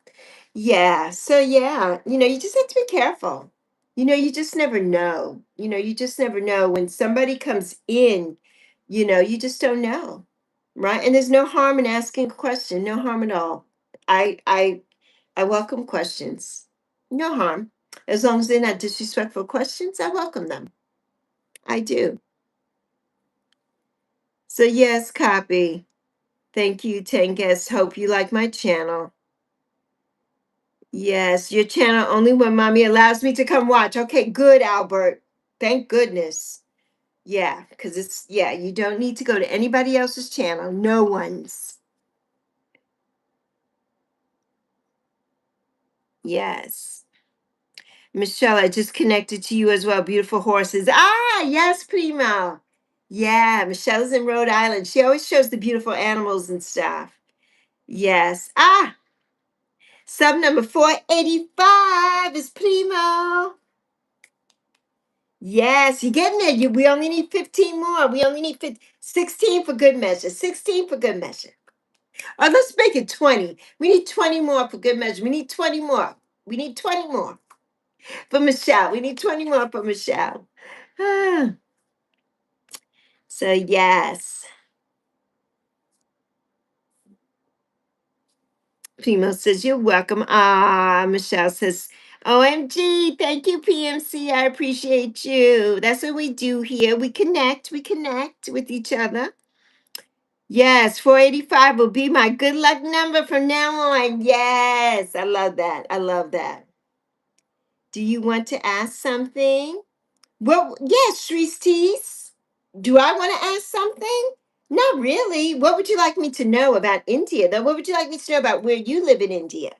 A: Yeah. So, yeah, you just have to be careful. You just never know. You just never know when somebody comes in, you just don't know. Right. And there's no harm in asking a question, no harm at all. I welcome questions. No harm. As long as they're not disrespectful questions, I welcome them. I do. So, yes, copy. Thank you, Tenges. Hope you like my channel. Yes, your channel only when mommy allows me to come watch. Okay, good, Albert. Thank goodness. Yeah, because you don't need to go to anybody else's channel. No one's. Yes. Michelle, I just connected to you as well. Beautiful horses. Ah, yes, Primo. Yeah, Michelle's in Rhode Island. She always shows the beautiful animals and stuff. Yes. Ah, sub number 485 is Primo. Yes, you're getting there. We only need 15 more. We only need 16 for good measure. 16 for good measure. Or let's make it 20. We need 20 more for good measure. We need 20 more. We need 20 more for Michelle. We need 20 more for Michelle. Ah, so, yes. Primo says, "You're welcome." Ah, Michelle says, "OMG, thank you, PMC. I appreciate you." That's what we do here. We connect. We connect with each other. Yes, 485 will be my good luck number from now on. Yes, I love that. I love that. Do you want to ask something? Well, yes, Shrees Tees. Do I want to ask something? Not really. What would you like me to know about India, though? What would you like me to know about where you live in India?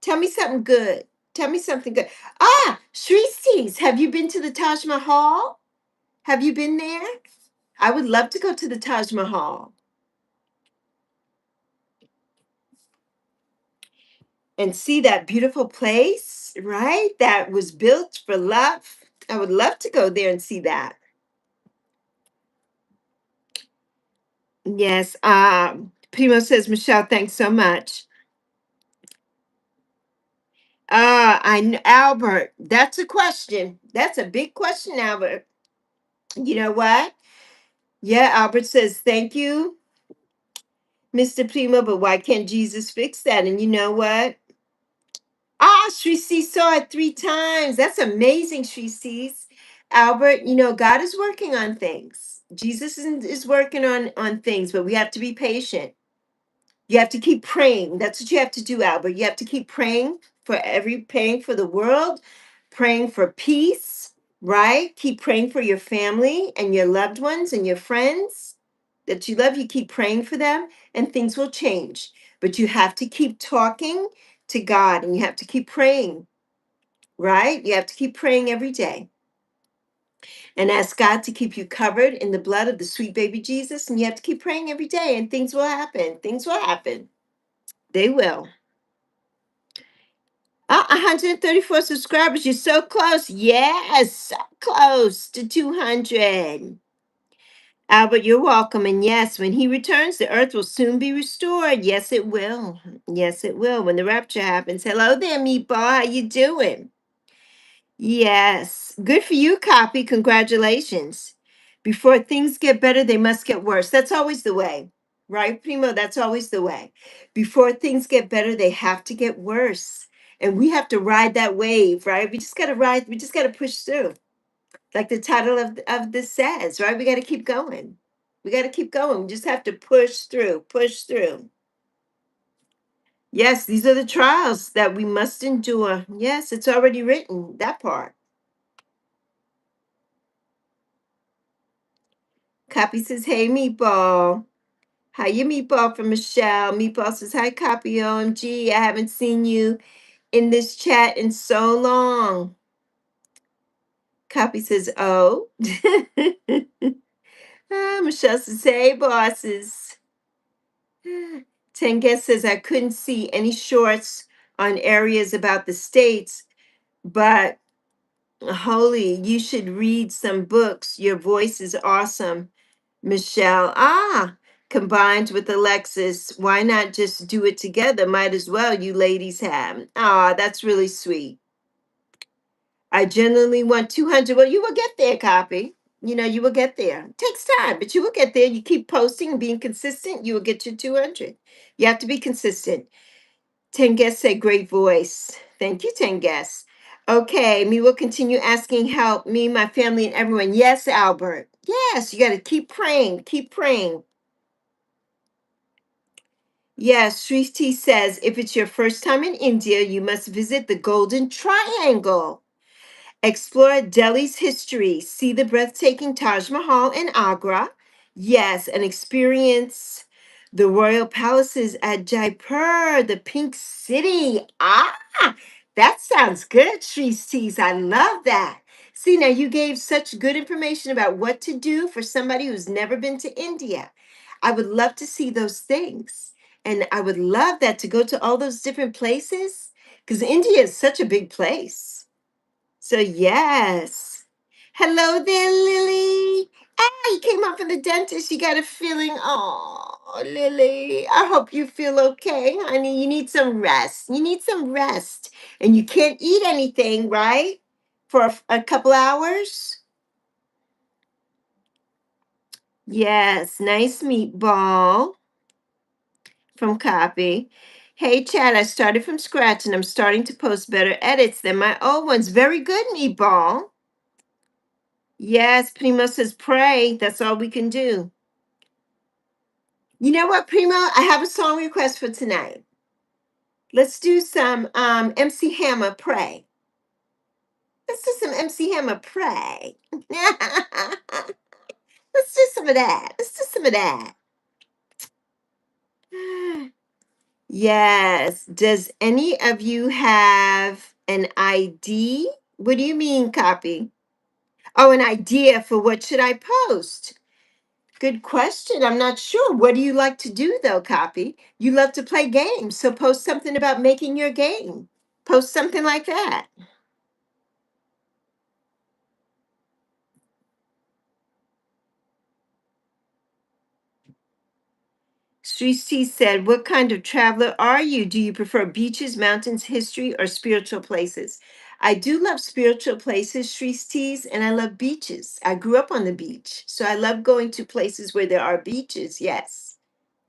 A: Tell me something good. Tell me something good. Ah, Shrees Tees, have you been to the Taj Mahal? Have you been there? I would love to go to the Taj Mahal and see that beautiful place, right? That was built for love. I would love to go there and see that. Yes. Primo says, "Michelle, thanks so much." Albert, that's a question. That's a big question, Albert. You know what? Yeah, Albert says, "Thank you, Mr. Primo, but why can't Jesus fix that?" And you know what? Ah, Sri C saw it 3 times. That's amazing, Sri C's. Albert, God is working on things. Jesus is working on things, but we have to be patient. You have to keep praying. That's what you have to do, Albert. You have to keep praying for the world, praying for peace, right? Keep praying for your family and your loved ones and your friends that you love. You keep praying for them and things will change. But you have to keep talking to God and you have to keep praying, right? You have to keep praying every day and ask God to keep you covered in the blood of the sweet baby Jesus. And you have to keep praying every day and things will happen. Things will happen. They will. 134 subscribers. You're so close. Yes, so close to 200. Albert, you're welcome. And yes, when he returns, the earth will soon be restored. Yes, it will. Yes, it will. When the rapture happens. Hello there, Meatball. How you doing? Yes. Good for you, Copy. Congratulations. Before things get better, they must get worse. That's always the way, right, Primo? That's always the way. Before things get better, they have to get worse. And we have to ride that wave, right? We just got to ride, we just got to push through. Like the title of this says, right? We got to keep going. We got to keep going. We just have to push through, push through. Yes, these are the trials that we must endure. Yes, it's already written, that part. Copy says, "Hey, Meatball." How you, Meatball, from Michelle? Meatball says, "Hi, Copy, OMG. I haven't seen you in this chat in so long." Copy says, "Oh." Michelle says, "Hey, bosses." Tenges says, I couldn't see any shorts on areas about the states, but Holy, you should read some books. Your voice is awesome, Michelle. Ah, combined with Alexis. Why not just do it together? Might as well, you ladies have. Ah, that's really sweet. I genuinely want 200. Well, you will get there, copy. You know, you will get there. It takes time, but you will get there. You keep posting and being consistent, you will get your 200. You have to be consistent. Tenges said, great voice. Thank you, Tenges. Okay, me will continue asking help, me, my family, and everyone. Yes, Albert. Yes, you got to keep praying. Keep praying. Yes, Srishti says, if it's your first time in India, you must visit the Golden Triangle. Explore Delhi's history, see the breathtaking Taj Mahal in Agra. Yes, and experience the royal palaces at Jaipur, the Pink City. Ah, that sounds good, Shrees. I love that. See, now you gave such good information about what to do for somebody who's never been to India. I would love to see those things. And I would love that to go to all those different places because India is such a big place. So yes. Hello there, Lily. Ah, you came up from the dentist. You got a feeling. Oh, Lily. I hope you feel okay, honey. You need some rest. You need some rest. And you can't eat anything, right? For a couple hours? Yes, nice meatball from Copy. Hey, Chad, I started from scratch and I'm starting to post better edits than my old ones. Very good, meatball. Yes, Primo says pray. That's all we can do. You know what, Primo? I have a song request for tonight. Let's do some MC Hammer pray. Let's do some MC Hammer pray. Let's do some of that. Let's do some of that. Yes. Does any of you have an ID? What do you mean, copy? Oh, an idea for what should I post? Good question. I'm not sure. What do you like to do though, Copy? You love to play games. So post something about making your game. Post something like that. Sri C said, what kind of traveler are you? Do you prefer beaches, mountains, history, or spiritual places? I do love spiritual places, Sri T's, and I love beaches. I grew up on the beach. So I love going to places where there are beaches. Yes.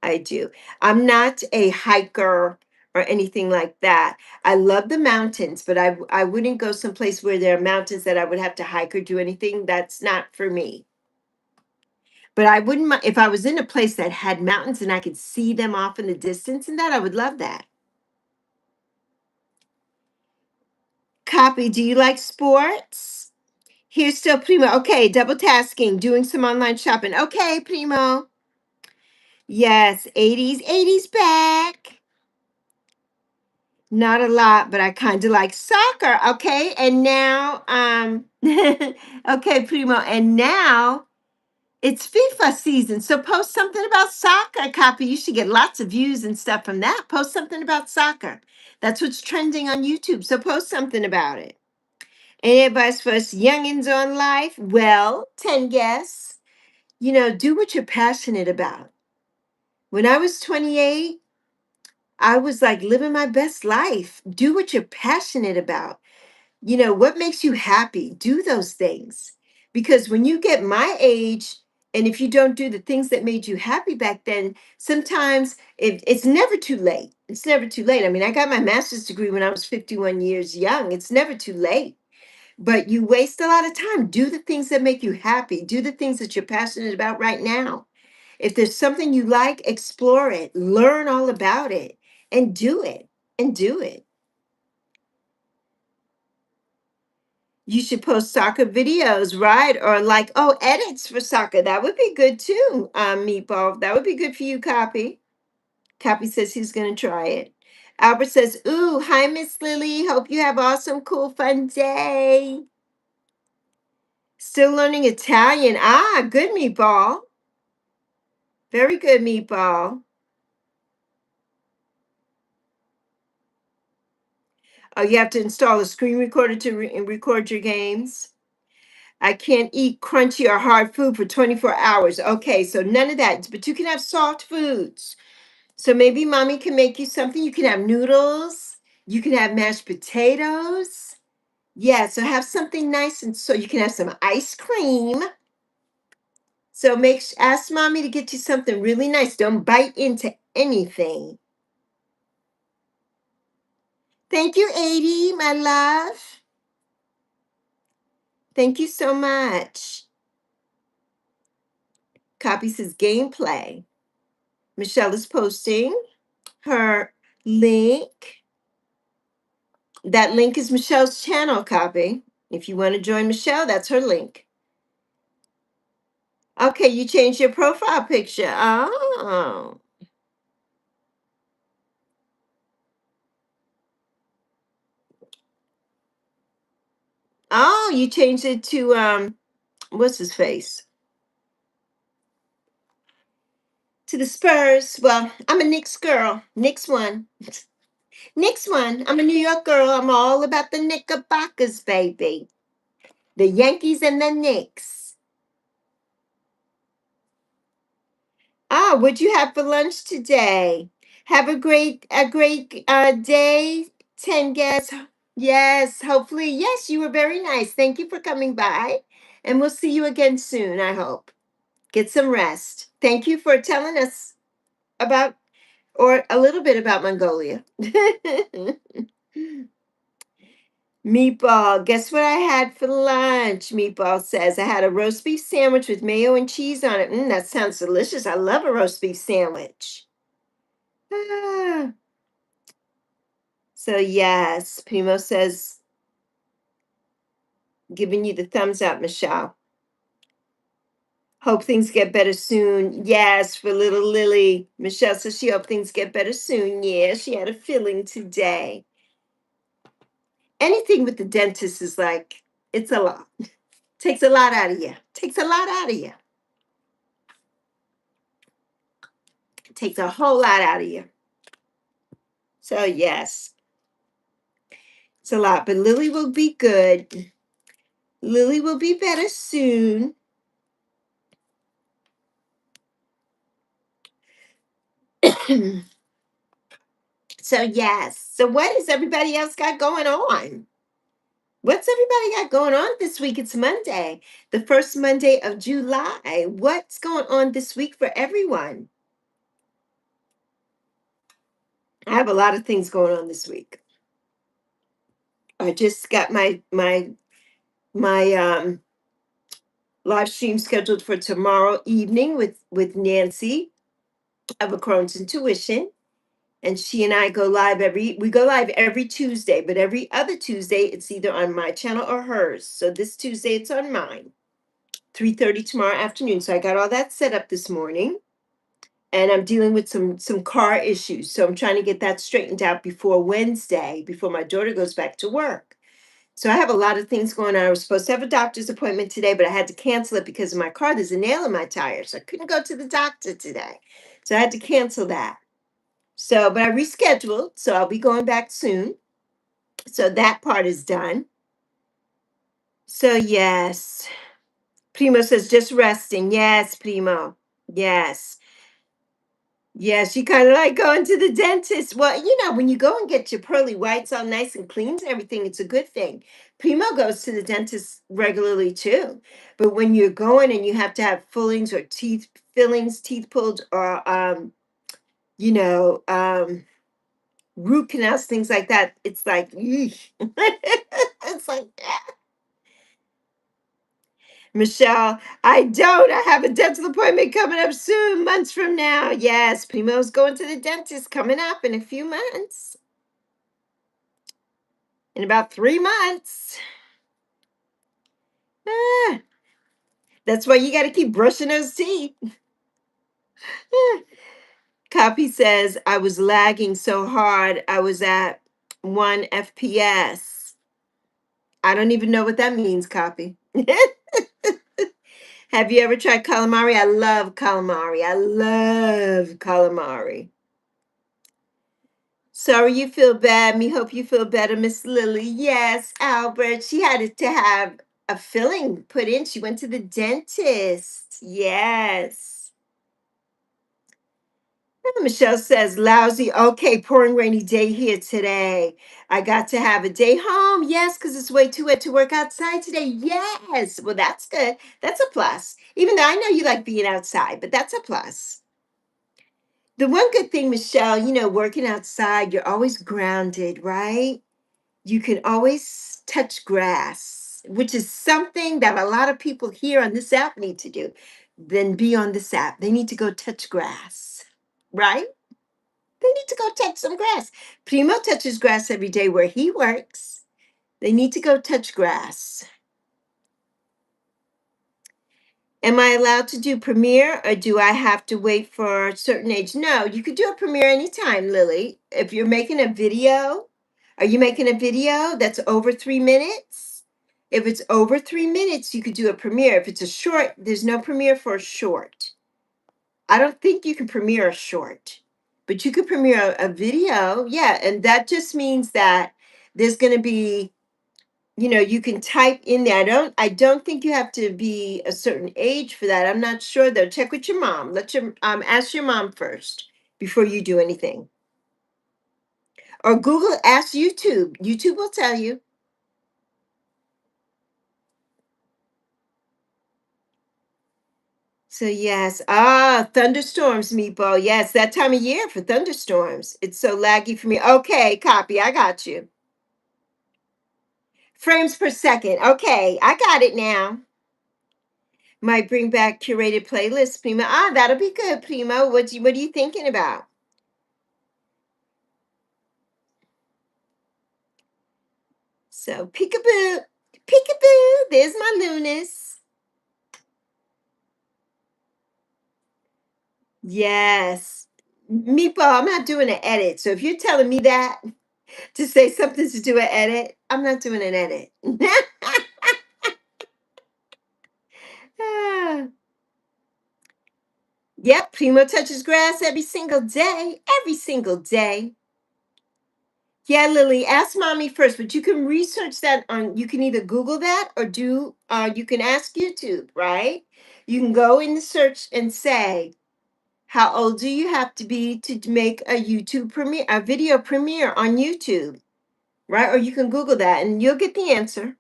A: I do. I'm not a hiker or anything like that. I love the mountains, but I wouldn't go someplace where there are mountains that I would have to hike or do anything. That's not for me. But I wouldn't mind if I was in a place that had mountains and I could see them off in the distance and that I would love that. Copy, do you like sports? Here's still Primo. Okay, double tasking, doing some online shopping. Okay, Primo. Yes, 80s back. Not a lot, but I kind of like soccer. Okay. And now, okay, Primo. And now it's FIFA season. So post something about soccer, Copy. You should get lots of views and stuff from that. Post something about soccer. That's what's trending on YouTube. So post something about it. Any advice for us youngins on life? Well, 10 guess. You know, do what you're passionate about. When I was 28, I was like living my best life. Do what you're passionate about. You know, what makes you happy? Do those things. Because when you get my age, and if you don't do the things that made you happy back then, sometimes it's never too late. It's never too late. I mean, I got my master's degree when I was 51 years young. It's never too late. But you waste a lot of time. Do the things that make you happy. Do the things that you're passionate about right now. If there's something you like, explore it, learn all about it, and do it. And do it. You should post soccer videos, right? Or like, oh, edits for soccer. That would be good too, Meatball. That would be good for you, Copy. Copy says he's going to try it. Albert says, ooh, hi, Miss Lily. Hope you have awesome, cool, fun day. Still learning Italian. Ah, good, Meatball. Very good, Meatball. Oh, you have to install a screen recorder to record your games. I can't eat crunchy or hard food for 24 hours. Okay, so none of that. But you can have soft foods. So maybe mommy can make you something. You can have noodles. You can have mashed potatoes. Yeah, so have something nice, and so you can have some ice cream. So ask mommy to get you something really nice. Don't bite into anything. Thank you, 80, my love. Thank you so much. Copy says gameplay. Michelle is posting her link. That link is Michelle's channel, Copy. If you want to join Michelle, that's her link. Okay, you changed your profile picture. Oh. Oh, you changed it to what's his face? To the Spurs. Well, I'm a Knicks girl. Knicks one. Knicks one. I'm a New York girl. I'm all about the Knickerbockers, baby. The Yankees and the Knicks. Ah, what'd you have for lunch today? Have a great day, 10 guests. Yes, hopefully. Yes, you were very nice. Thank you for coming by. And we'll see you again soon, I hope. Get some rest. Thank you for telling us about, or a little bit about Mongolia. Meatball, guess what I had for lunch? Meatball says I had a roast beef sandwich with mayo and cheese on it. That sounds delicious. I love a roast beef sandwich. Ah. So, yes, Primo says, giving you the thumbs up, Michelle. Hope things get better soon. Yes, for little Lily. Michelle says she hope things get better soon. Yeah, she had a filling today. Anything with the dentist is like, it's a lot. Takes a lot out of you. Takes a lot out of you. Takes a whole lot out of you. So, yes, it's a lot. But Lily will be good. Lily will be better soon. So, yes. So, what has everybody else got going on? What's everybody got going on this week? It's Monday, the first Monday of July. What's going on this week for everyone? I have a lot of things going on this week. I just got my live stream scheduled for tomorrow evening with Nancy of A Crohn's Intuition. And she and I go live every Tuesday, but every other Tuesday it's either on my channel or hers. So this Tuesday it's on mine. 3:30 tomorrow afternoon. So I got all that set up this morning. And I'm dealing with some car issues. So I'm trying to get that straightened out before Wednesday, before my daughter goes back to work. So I have a lot of things going on. I was supposed to have a doctor's appointment today, but I had to cancel it because of my car. There's a nail in my tire. So I couldn't go to the doctor today. So I had to cancel that. So, but I rescheduled. So I'll be going back soon. So that part is done. So, yes. Primo says just resting. Yes, Primo. Yes. Yes, you kind of like going to the dentist. Well, when you go and get your pearly whites all nice and clean and everything, it's a good thing. Primo goes to the dentist regularly too. But when you're going and you have to have fillings or teeth fillings, teeth pulled, or you know, root canals, things like that, it's like, eesh. It's like, Michelle, I don't. I have a dental appointment coming up soon, months from now. Yes, Primo's going to the dentist coming up in a few months. In about 3 months. Ah, that's why you got to keep brushing those teeth. Copy says, I was lagging so hard. I was at 1 FPS. I don't even know what that means, Copy. Have you ever tried calamari? I love calamari. I love calamari. Sorry you feel bad. Me hope you feel better, Miss Lily. Yes, Albert. She had to have a filling put in. She went to the dentist. Yes. Michelle says, lousy. Okay, pouring rainy day here today. I got to have a day home. Yes, because it's way too wet to work outside today. Yes. Well, that's good. That's a plus. Even though I know you like being outside, but that's a plus. The one good thing, Michelle, working outside, you're always grounded, right? You can always touch grass, which is something that a lot of people here on this app need to do. Then be on this app. They need to go touch grass, right? They need to go touch some grass. Primo touches grass every day where he works. They need to go touch grass. Am I allowed to do premiere or do I have to wait for a certain age? No, you could do a premiere anytime, Lily. If you're making a video, are you making a video that's over 3 minutes? If it's over 3 minutes, you could do a premiere. If it's a short, there's no premiere for a short. I don't think you can premiere a short, but you could premiere a video. Yeah. And that just means that there's going to be, you can type in there. I don't think you have to be a certain age for that. I'm not sure though. Check with your mom. Let your ask your mom first before you do anything. Or Google, ask YouTube. YouTube will tell you. So yes. Thunderstorms, Meatball. Yes, that time of year for thunderstorms. It's so laggy for me. Okay, copy. I got you. Frames per second. Okay, I got it now. Might bring back curated playlists, Primo. That'll be good, Primo. What are you thinking about? So peekaboo, peekaboo. There's my Lunas. Yes. Meatball, I'm not doing an edit. So if you're telling me that to say something to do an edit, I'm not doing an edit. Ah. Yep, Primo touches grass every single day. Every single day. Yeah, Lily, ask mommy first, but you can research that you can either Google that or you can ask YouTube, right? You can go in the search and say, how old do you have to be to make a YouTube premiere, a video premiere on YouTube, right? Or you can Google that and you'll get the answer.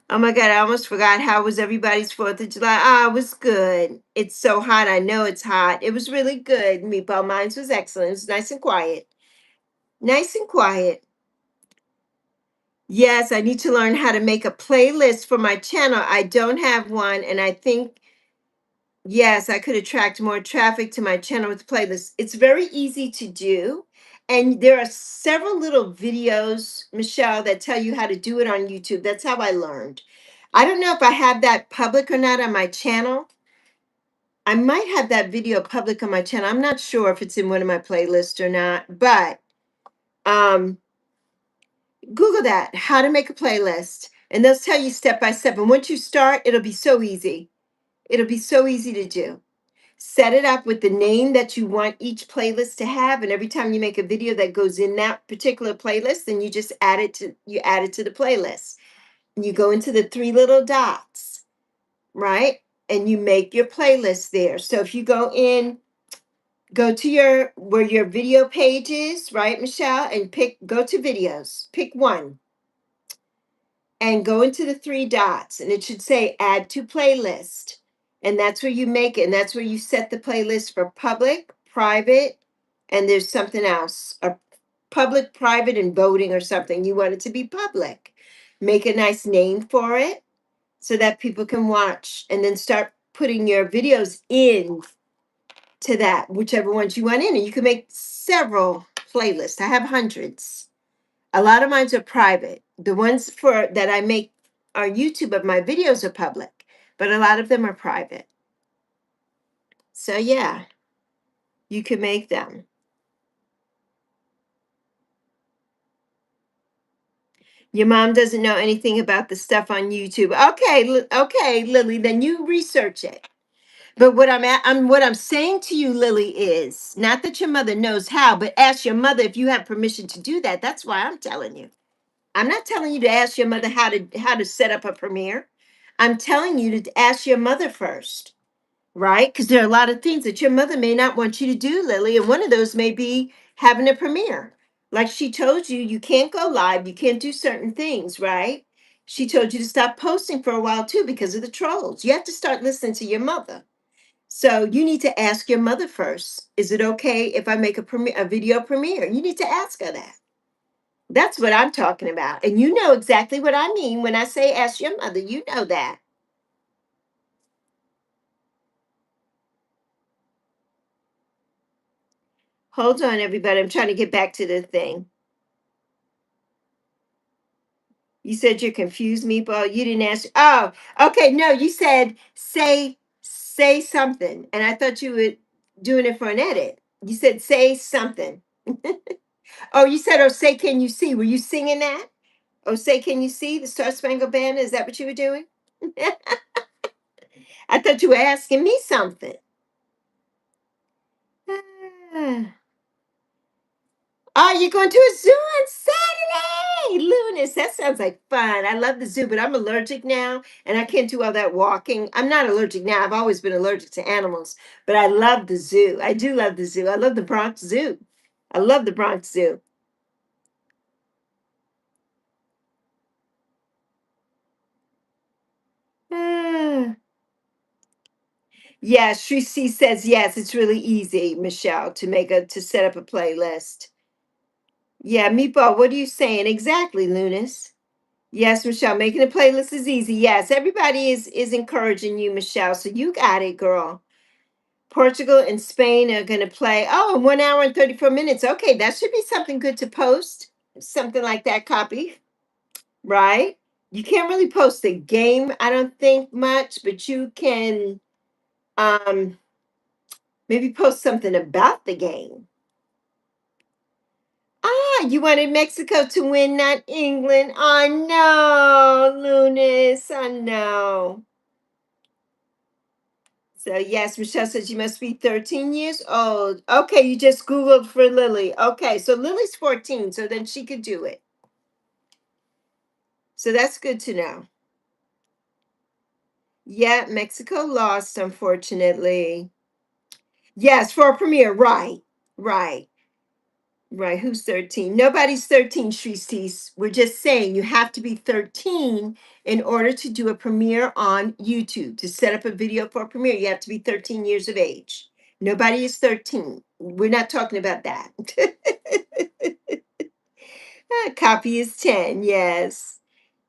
A: Oh my God, I almost forgot how was everybody's 4th of July. It was good. It's so hot. I know it's hot. It was really good. Meatball Minds was excellent. It was nice and quiet. Nice and quiet. Yes, I need to learn how to make a playlist for my channel. I don't have one, and I think, yes, I could attract more traffic to my channel with playlists. It's very easy to do. And there are several little videos, Michelle, that tell you how to do it on YouTube. That's how I learned. I don't know if I have that public or not on my channel. I might have that video public on my channel. I'm not sure if it's in one of my playlists or not, but um Google that, how to make a playlist, and they'll tell you step by step. And once you start, it'll be so easy. It'll be so easy to do. Set it up with the name that you want each playlist to have, and every time you make a video that goes in that particular playlist, then you just add it to the playlist. And you go into the three little dots, right? And you make your playlist there. So if you go to where your video page is, right, Michelle, and go to videos, pick one and go into the three dots and it should say add to playlist. And that's where you make it. And that's where you set the playlist for public, private, and there's something else, a public, private, and voting or something. You want it to be public. Make a nice name for it so that people can watch and then start putting your videos in to that, whichever ones you want in. And you can make several playlists. I have hundreds. A lot of mine are private. The ones for that I make on YouTube of my videos are public, but a lot of them are private. So yeah, you can make them. Your mom doesn't know anything about the stuff on YouTube. Okay, okay, Lily, then you research it. But what I'm saying to you, Lily, is not that your mother knows how, but ask your mother if you have permission to do that. That's why I'm telling you. I'm not telling you to ask your mother how to set up a premiere. I'm telling you to ask your mother first, right? Because there are a lot of things that your mother may not want you to do, Lily, and one of those may be having a premiere. Like she told you, you can't go live, you can't do certain things, right? She told you to stop posting for a while too because of the trolls. You have to start listening to your mother. So you need to ask your mother first. Is it okay if I make a video premiere? You need to ask her that. That's what I'm talking about. And you know exactly what I mean when I say ask your mother. You know that. Hold on, everybody. I'm trying to get back to the thing. You said you're confused, Meatball. You didn't ask. Oh, okay. No, you said say something. And I thought you were doing it for an edit. You said say something. Oh, you said, oh, say, can you see? Were you singing that? Oh, say, can you see the Star Spangled Banner? Is that what you were doing? I thought you were asking me something. Ah. Oh, you're going to a zoo on Saturday, Lunas. That sounds like fun. I love the zoo, but I'm allergic now and I can't do all that walking. I'm not allergic now. I've always been allergic to animals, but I love the zoo. I do love the zoo. I love the Bronx Zoo. I love the Bronx Zoo. Ah. Yeah, Shrisi says yes, it's really easy, Michelle, to set up a playlist. Yeah, Meatball, what are you saying? Exactly, Lunas. Yes, Michelle, making a playlist is easy. Yes, everybody is encouraging you, Michelle. So you got it, girl. Portugal and Spain are going to play. Oh, in 1 hour and 34 minutes. Okay, that should be something good to post. Something like that copy, right? You can't really post a game, I don't think much, but you can maybe post something about the game. Ah, you wanted Mexico to win, not England. Oh no, Lunas. Oh no. So yes, Michelle says you must be 13 years old. Okay, you just Googled for Lily. Okay, so Lily's 14, so then she could do it. So that's good to know. Yeah, Mexico lost, unfortunately. Yes, for a premiere. Right, right. Right, who's 13? Nobody's 13, Shristis. We're just saying you have to be 13 in order to do a premiere on YouTube. To set up a video for a premiere, you have to be 13 years of age. Nobody is 13. We're not talking about that. Copy is 10, yes.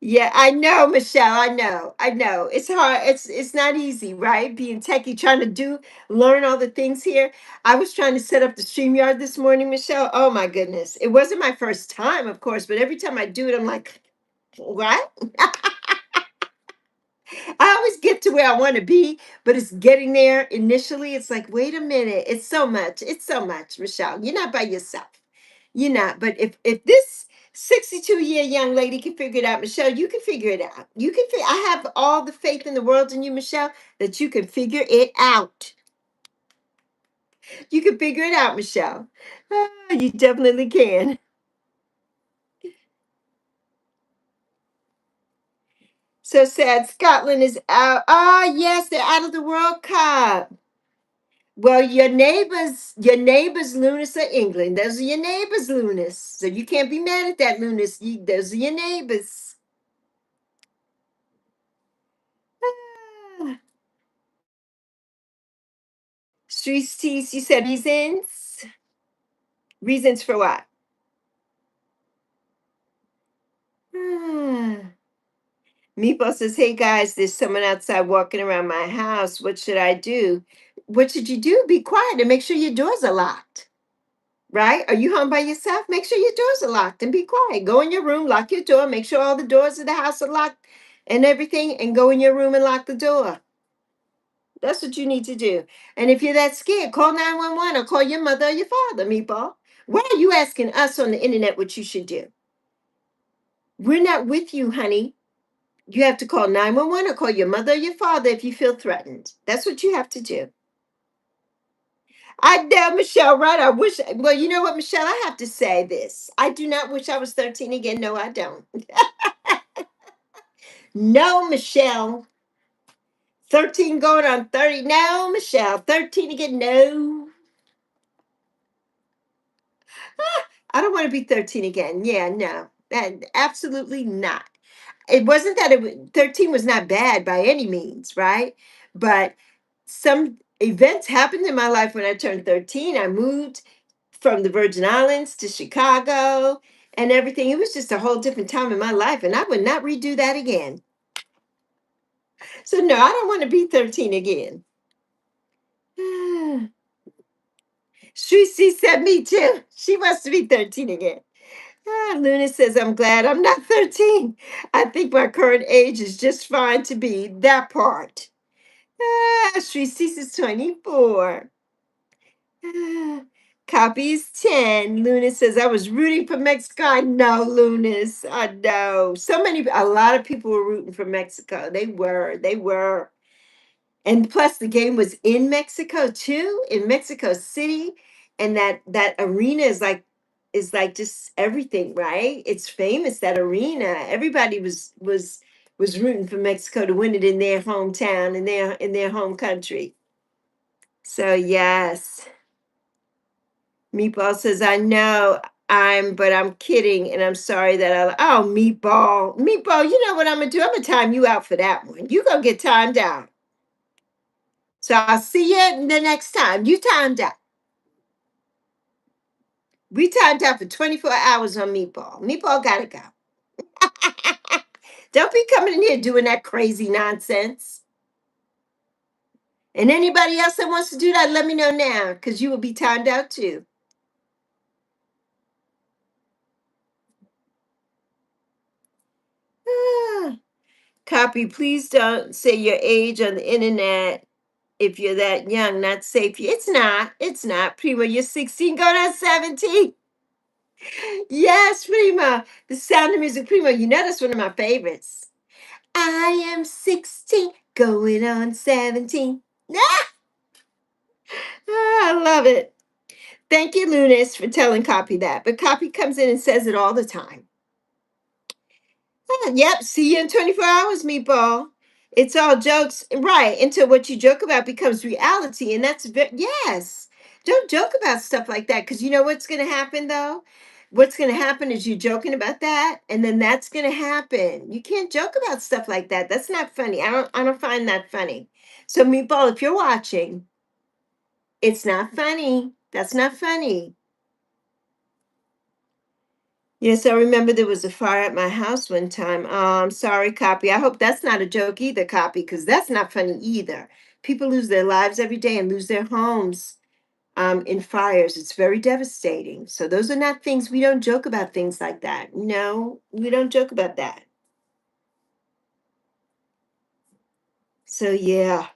A: Yeah, I know, Michelle. I know. I know. It's hard. It's not easy, right? Being techie, trying to learn all the things here. I was trying to set up the StreamYard this morning, Michelle. Oh my goodness. It wasn't my first time, of course, but every time I do it, I'm like, what? I always get to where I want to be, but it's getting there initially. It's like, wait a minute. It's so much. It's so much, Michelle. You're not by yourself. You're not. But if this 62-year young lady can figure it out, Michelle, you can figure it out. You can I have all the faith in the world in you, Michelle, that you can figure it out. You can figure it out, Michelle. Ah, you definitely can. So sad. Scotland is out. Ah, yes, they're out of the World Cup. Well, your neighbors, Lunas, are England. Those are your neighbors, Lunas. So you can't be mad at that, Lunas. Those are your neighbors. Ah. Streets tease, you said reasons? Reasons for what? Ah. Meatball says, hey guys, there's someone outside walking around my house. What should I do? What should you do? Be quiet and make sure your doors are locked. Right? Are you home by yourself? Make sure your doors are locked and be quiet. Go in your room, lock your door, make sure all the doors of the house are locked and everything, and go in your room and lock the door. That's what you need to do. And if you're that scared, call 911 or call your mother or your father, Meatball. Why are you asking us on the internet what you should do? We're not with you, honey. You have to call 911 or call your mother or your father if you feel threatened. That's what you have to do. I know, Michelle, right? I wish, well, you know what, Michelle, I have to say this. I do not wish I was 13 again. No, I don't. No, Michelle. 13 going on 30. No, Michelle. 13 again. No. I don't want to be 13 again. Yeah, no. And absolutely not. It wasn't that 13 was not bad by any means, right? But some events happened in my life when I turned 13. I moved from the Virgin Islands to Chicago and everything. It was just a whole different time in my life, and I would not redo that again. So, no, I don't want to be 13 again. She said me too. She wants to be 13 again. Luna says, I'm glad I'm not 13. I think my current age is just fine to be that part. Tracy is 24. Ah, Copies 10. Luna says, I was rooting for Mexico. I know, Lunas. I know. A lot of people were rooting for Mexico. They were. And plus the game was in Mexico too, in Mexico City. And that arena is like just everything, right? It's famous, that arena. Everybody was rooting for Mexico to win it in their hometown, in their home country. So yes. Meatball says, I know but I'm kidding, and I'm sorry that Meatball, you know what I'm gonna do? I'm gonna time you out for that one. You gonna get timed out. So I'll see you the next time. You timed out. We timed out for 24 hours on Meatball. Meatball gotta go. Don't be coming in here doing that crazy nonsense. And anybody else that wants to do that, let me know now, because you will be timed out too. Ah. Copy, please don't say your age on the internet if you're that young, not safe. It's not. It's not. Prima, you're 16, going on 17. Yes, Prima. The Sound of Music, Prima. You know that's one of my favorites. I am 16, going on 17. I love it. Thank you, Lunas, for telling Copy that. But Copy comes in and says it all the time. Yep, see you in 24 hours, Meatball. It's all jokes, right? Until what you joke about becomes reality. And yes. Don't joke about stuff like that, because you know what's going to happen, though? What's going to happen is you joking about that, and then that's going to happen. You can't joke about stuff like that. That's not funny. I don't find that funny. So, Meatball, if you're watching, it's not funny. That's not funny. Yes, I remember there was a fire at my house one time. Sorry, Copy. I hope that's not a joke either, Copy, because that's not funny either. People lose their lives every day and lose their homes in fires. It's very devastating. So those are not things, we don't joke about things like that. No, we don't joke about that. So yeah.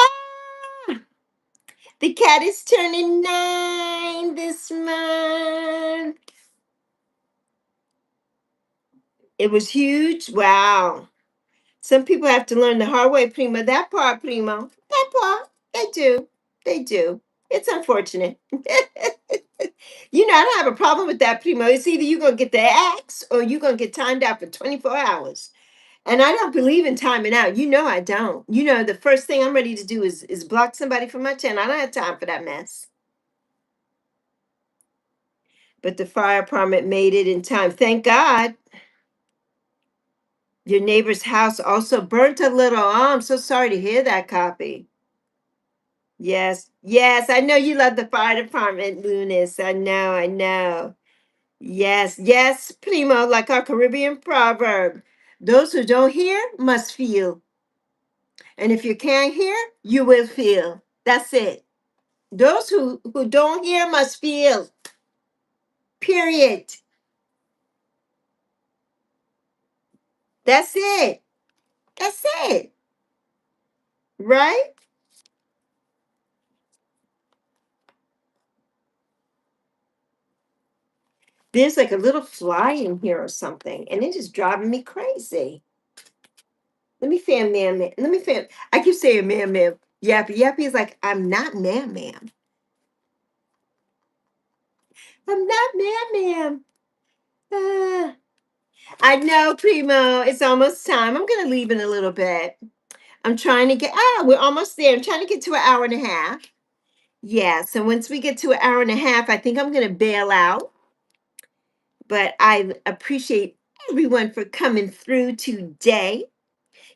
A: Ah, the cat is turning 9 this month. It was huge. Wow. Some people have to learn the hard way, Prima. That part, Primo. That part. They do. They do. It's unfortunate. I don't have a problem with that, Primo. It's either you're going to get the axe or you're going to get timed out for 24 hours. And I don't believe in timing out. I don't. The first thing I'm ready to do is block somebody from my channel. I don't have time for that mess. But the fire department made it in time. Thank God. Your neighbor's house also burnt a little. Oh, I'm so sorry to hear that, Copy. Yes, yes, I know you love the fire department, Lunas. I know, I know. Yes, yes, Primo, like our Caribbean proverb. Those who don't hear must feel. And if you can't hear, you will feel. That's it. Those who don't hear must feel. Period. That's it. That's it. Right? there's like a little fly in here or something, and it is driving me crazy. Let me fan man man. Let me fan. I keep saying man man. Yappy. Yappy is like, I'm not man man. I'm not man man. Ah, I know, Primo. It's almost time. I'm gonna leave in a little bit. I'm trying to get we're almost there. I'm trying to get to an hour and a half. Yeah, so once we get to an hour and a half, I think I'm gonna bail out. But I appreciate everyone for coming through today,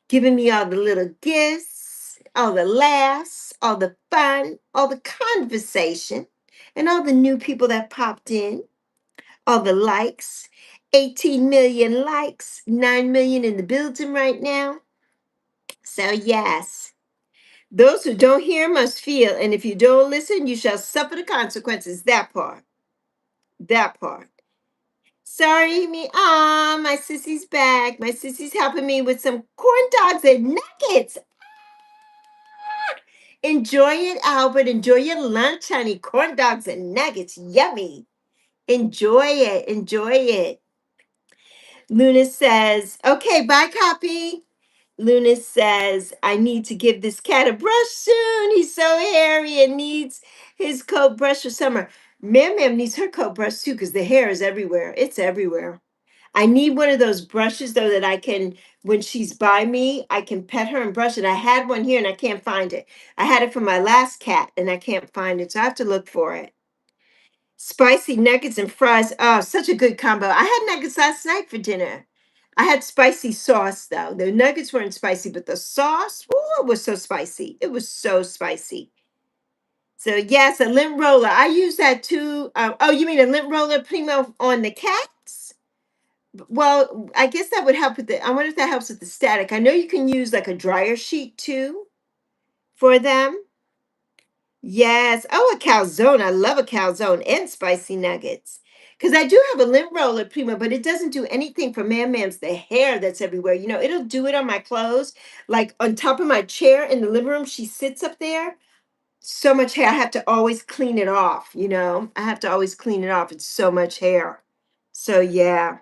A: giving me all the little gifts, all the laughs, all the fun, all the conversation, and all the new people that popped in, all the likes. 18 million likes, 9 million in the building right now. So, yes, those who don't hear must feel. And if you don't listen, you shall suffer the consequences. That part. That part. Sorry, me. Ah, my sissy's back. My sissy's helping me with some corn dogs and nuggets. Enjoy it, Albert. Enjoy your lunch, honey. Corn dogs and nuggets. Yummy. Enjoy it. Enjoy it. Luna says, okay, bye, copy. Luna says, I need to give this cat a brush soon. He's so hairy and needs his coat brush for summer. Mam needs her coat brush too because the hair is everywhere. It's everywhere. I need one of those brushes though that I can, when she's by me, I can pet her and brush it. I had one here and I can't find it. I had it from my last cat and I can't find it. So I have to look for it. Spicy nuggets and fries. Oh, such a good combo. I had nuggets last night for dinner. I had spicy sauce though. The nuggets weren't spicy, but the sauce, ooh, was so spicy. It was so spicy. So yes, a lint roller. I use that too. Oh, you mean a lint roller, Primo, on the cats? Well, I guess that would help with the. I wonder if that helps with the static. I know you can use like a dryer sheet too for them. Yes. Oh, a calzone. I love a calzone and spicy nuggets. Because I do have a lint roller, Prima, but it doesn't do anything for Mam's the hair that's everywhere. You know, it'll do it on my clothes, like on top of my chair in the living room. She sits up there. So much hair. I have to always clean it off, you know. I have to always clean it off. It's so much hair. So yeah.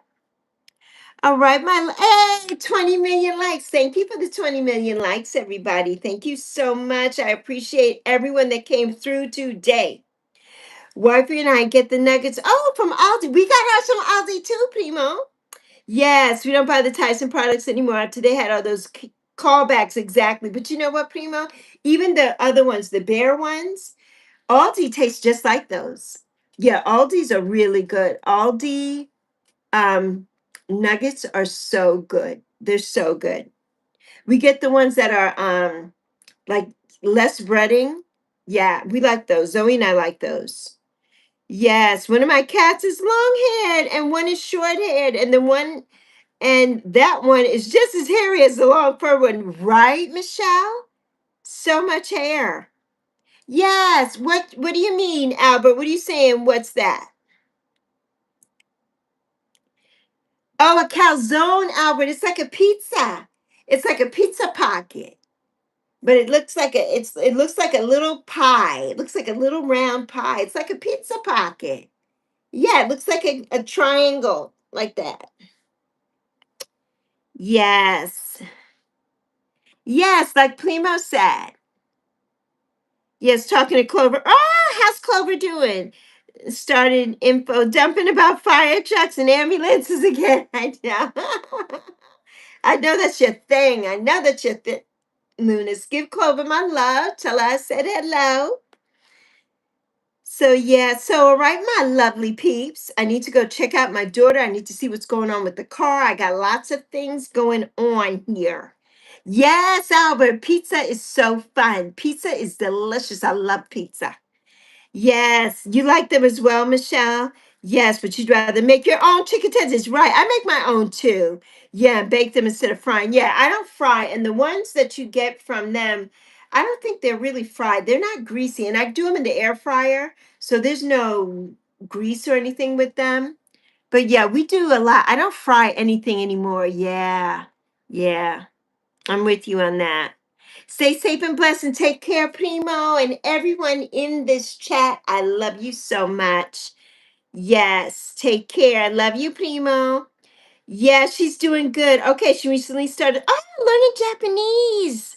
A: All right, hey, 20 million likes. Thank you for the 20 million likes, everybody. Thank you so much. I appreciate everyone that came through today. Wifey and I get the nuggets. Oh, from Aldi. We got ours from Aldi too, Primo. Yes, we don't buy the Tyson products anymore. Today had all those callbacks exactly. But you know what, Primo? Even the other ones, the bear ones, Aldi tastes just like those. Yeah, Aldi's are really good. Aldi um nuggets are so good. They're so good. We get the ones that are like less breading. Yeah, we like those. Zoe and I like those. Yes, one of my cats is long haired and one is short haired, and the one and that one is just as hairy as the long fur one, right, Michelle? So much hair. Yes. What do you mean, Albert? What are you saying? What's that? Oh, a calzone, Albert. It's like a pizza. It's like a pizza pocket. But it looks like it looks like a little pie. It looks like a little round pie. It's like a pizza pocket. Yeah, it looks like a triangle like that. Yes. Yes, like Primo said. Yes, talking to Clover. Oh, how's Clover doing? Started info dumping about fire trucks and ambulances again. I know. I know that's your thing. I know that's your thing. Lunas, give Clover my love. Tell her I said hello. So yeah, so all right, my lovely peeps. I need to go check out my daughter. I need to see what's going on with the car. I got lots of things going on here. Yes, Albert, pizza is so fun. Pizza is delicious. I love pizza. Yes, you like them as well, Michelle? Yes, but you'd rather make your own chicken tenders. Right. I make my own too. Yeah, bake them instead of frying. Yeah, I don't fry. And the ones that you get from them, I don't think they're really fried. They're not greasy. And I do them in the air fryer. So there's no grease or anything with them. But yeah, we do a lot. I don't fry anything anymore. Yeah. Yeah. I'm with you on that. Stay safe and blessed and take care, Primo, and everyone in this chat. I love you so much. Yes, take care. I love you, Primo. Yeah, she's doing good. Okay, she recently started learning Japanese.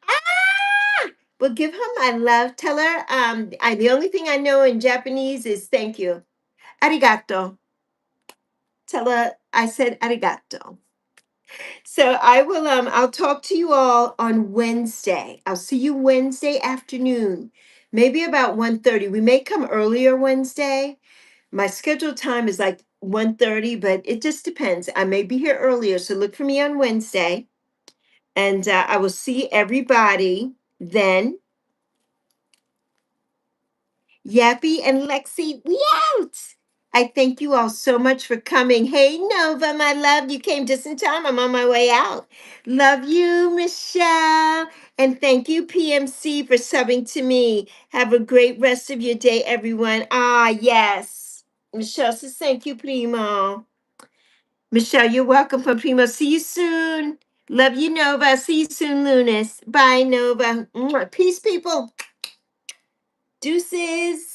A: Ah! Well, give her my love. Tell her the only thing I know in Japanese is thank you. Arigato. Tell her I said arigato. So I will I'll talk to you all on Wednesday. I'll see you Wednesday afternoon. Maybe about 1:30. We may come earlier Wednesday. My scheduled time is like 1:30, but it just depends. I may be here earlier, so look for me on Wednesday. And I will see everybody then. Yappy and Lexi, we out. I thank you all so much for coming. Hey, Nova, my love, you came just in time. I'm on my way out. Love you, Michelle. And thank you, PMC, for subbing to me. Have a great rest of your day, everyone. Ah, yes. Michelle says, thank you, Primo. Michelle, you're welcome from Primo. See you soon. Love you, Nova. See you soon, Lunas. Bye, Nova. Mwah. Peace, people. Deuces.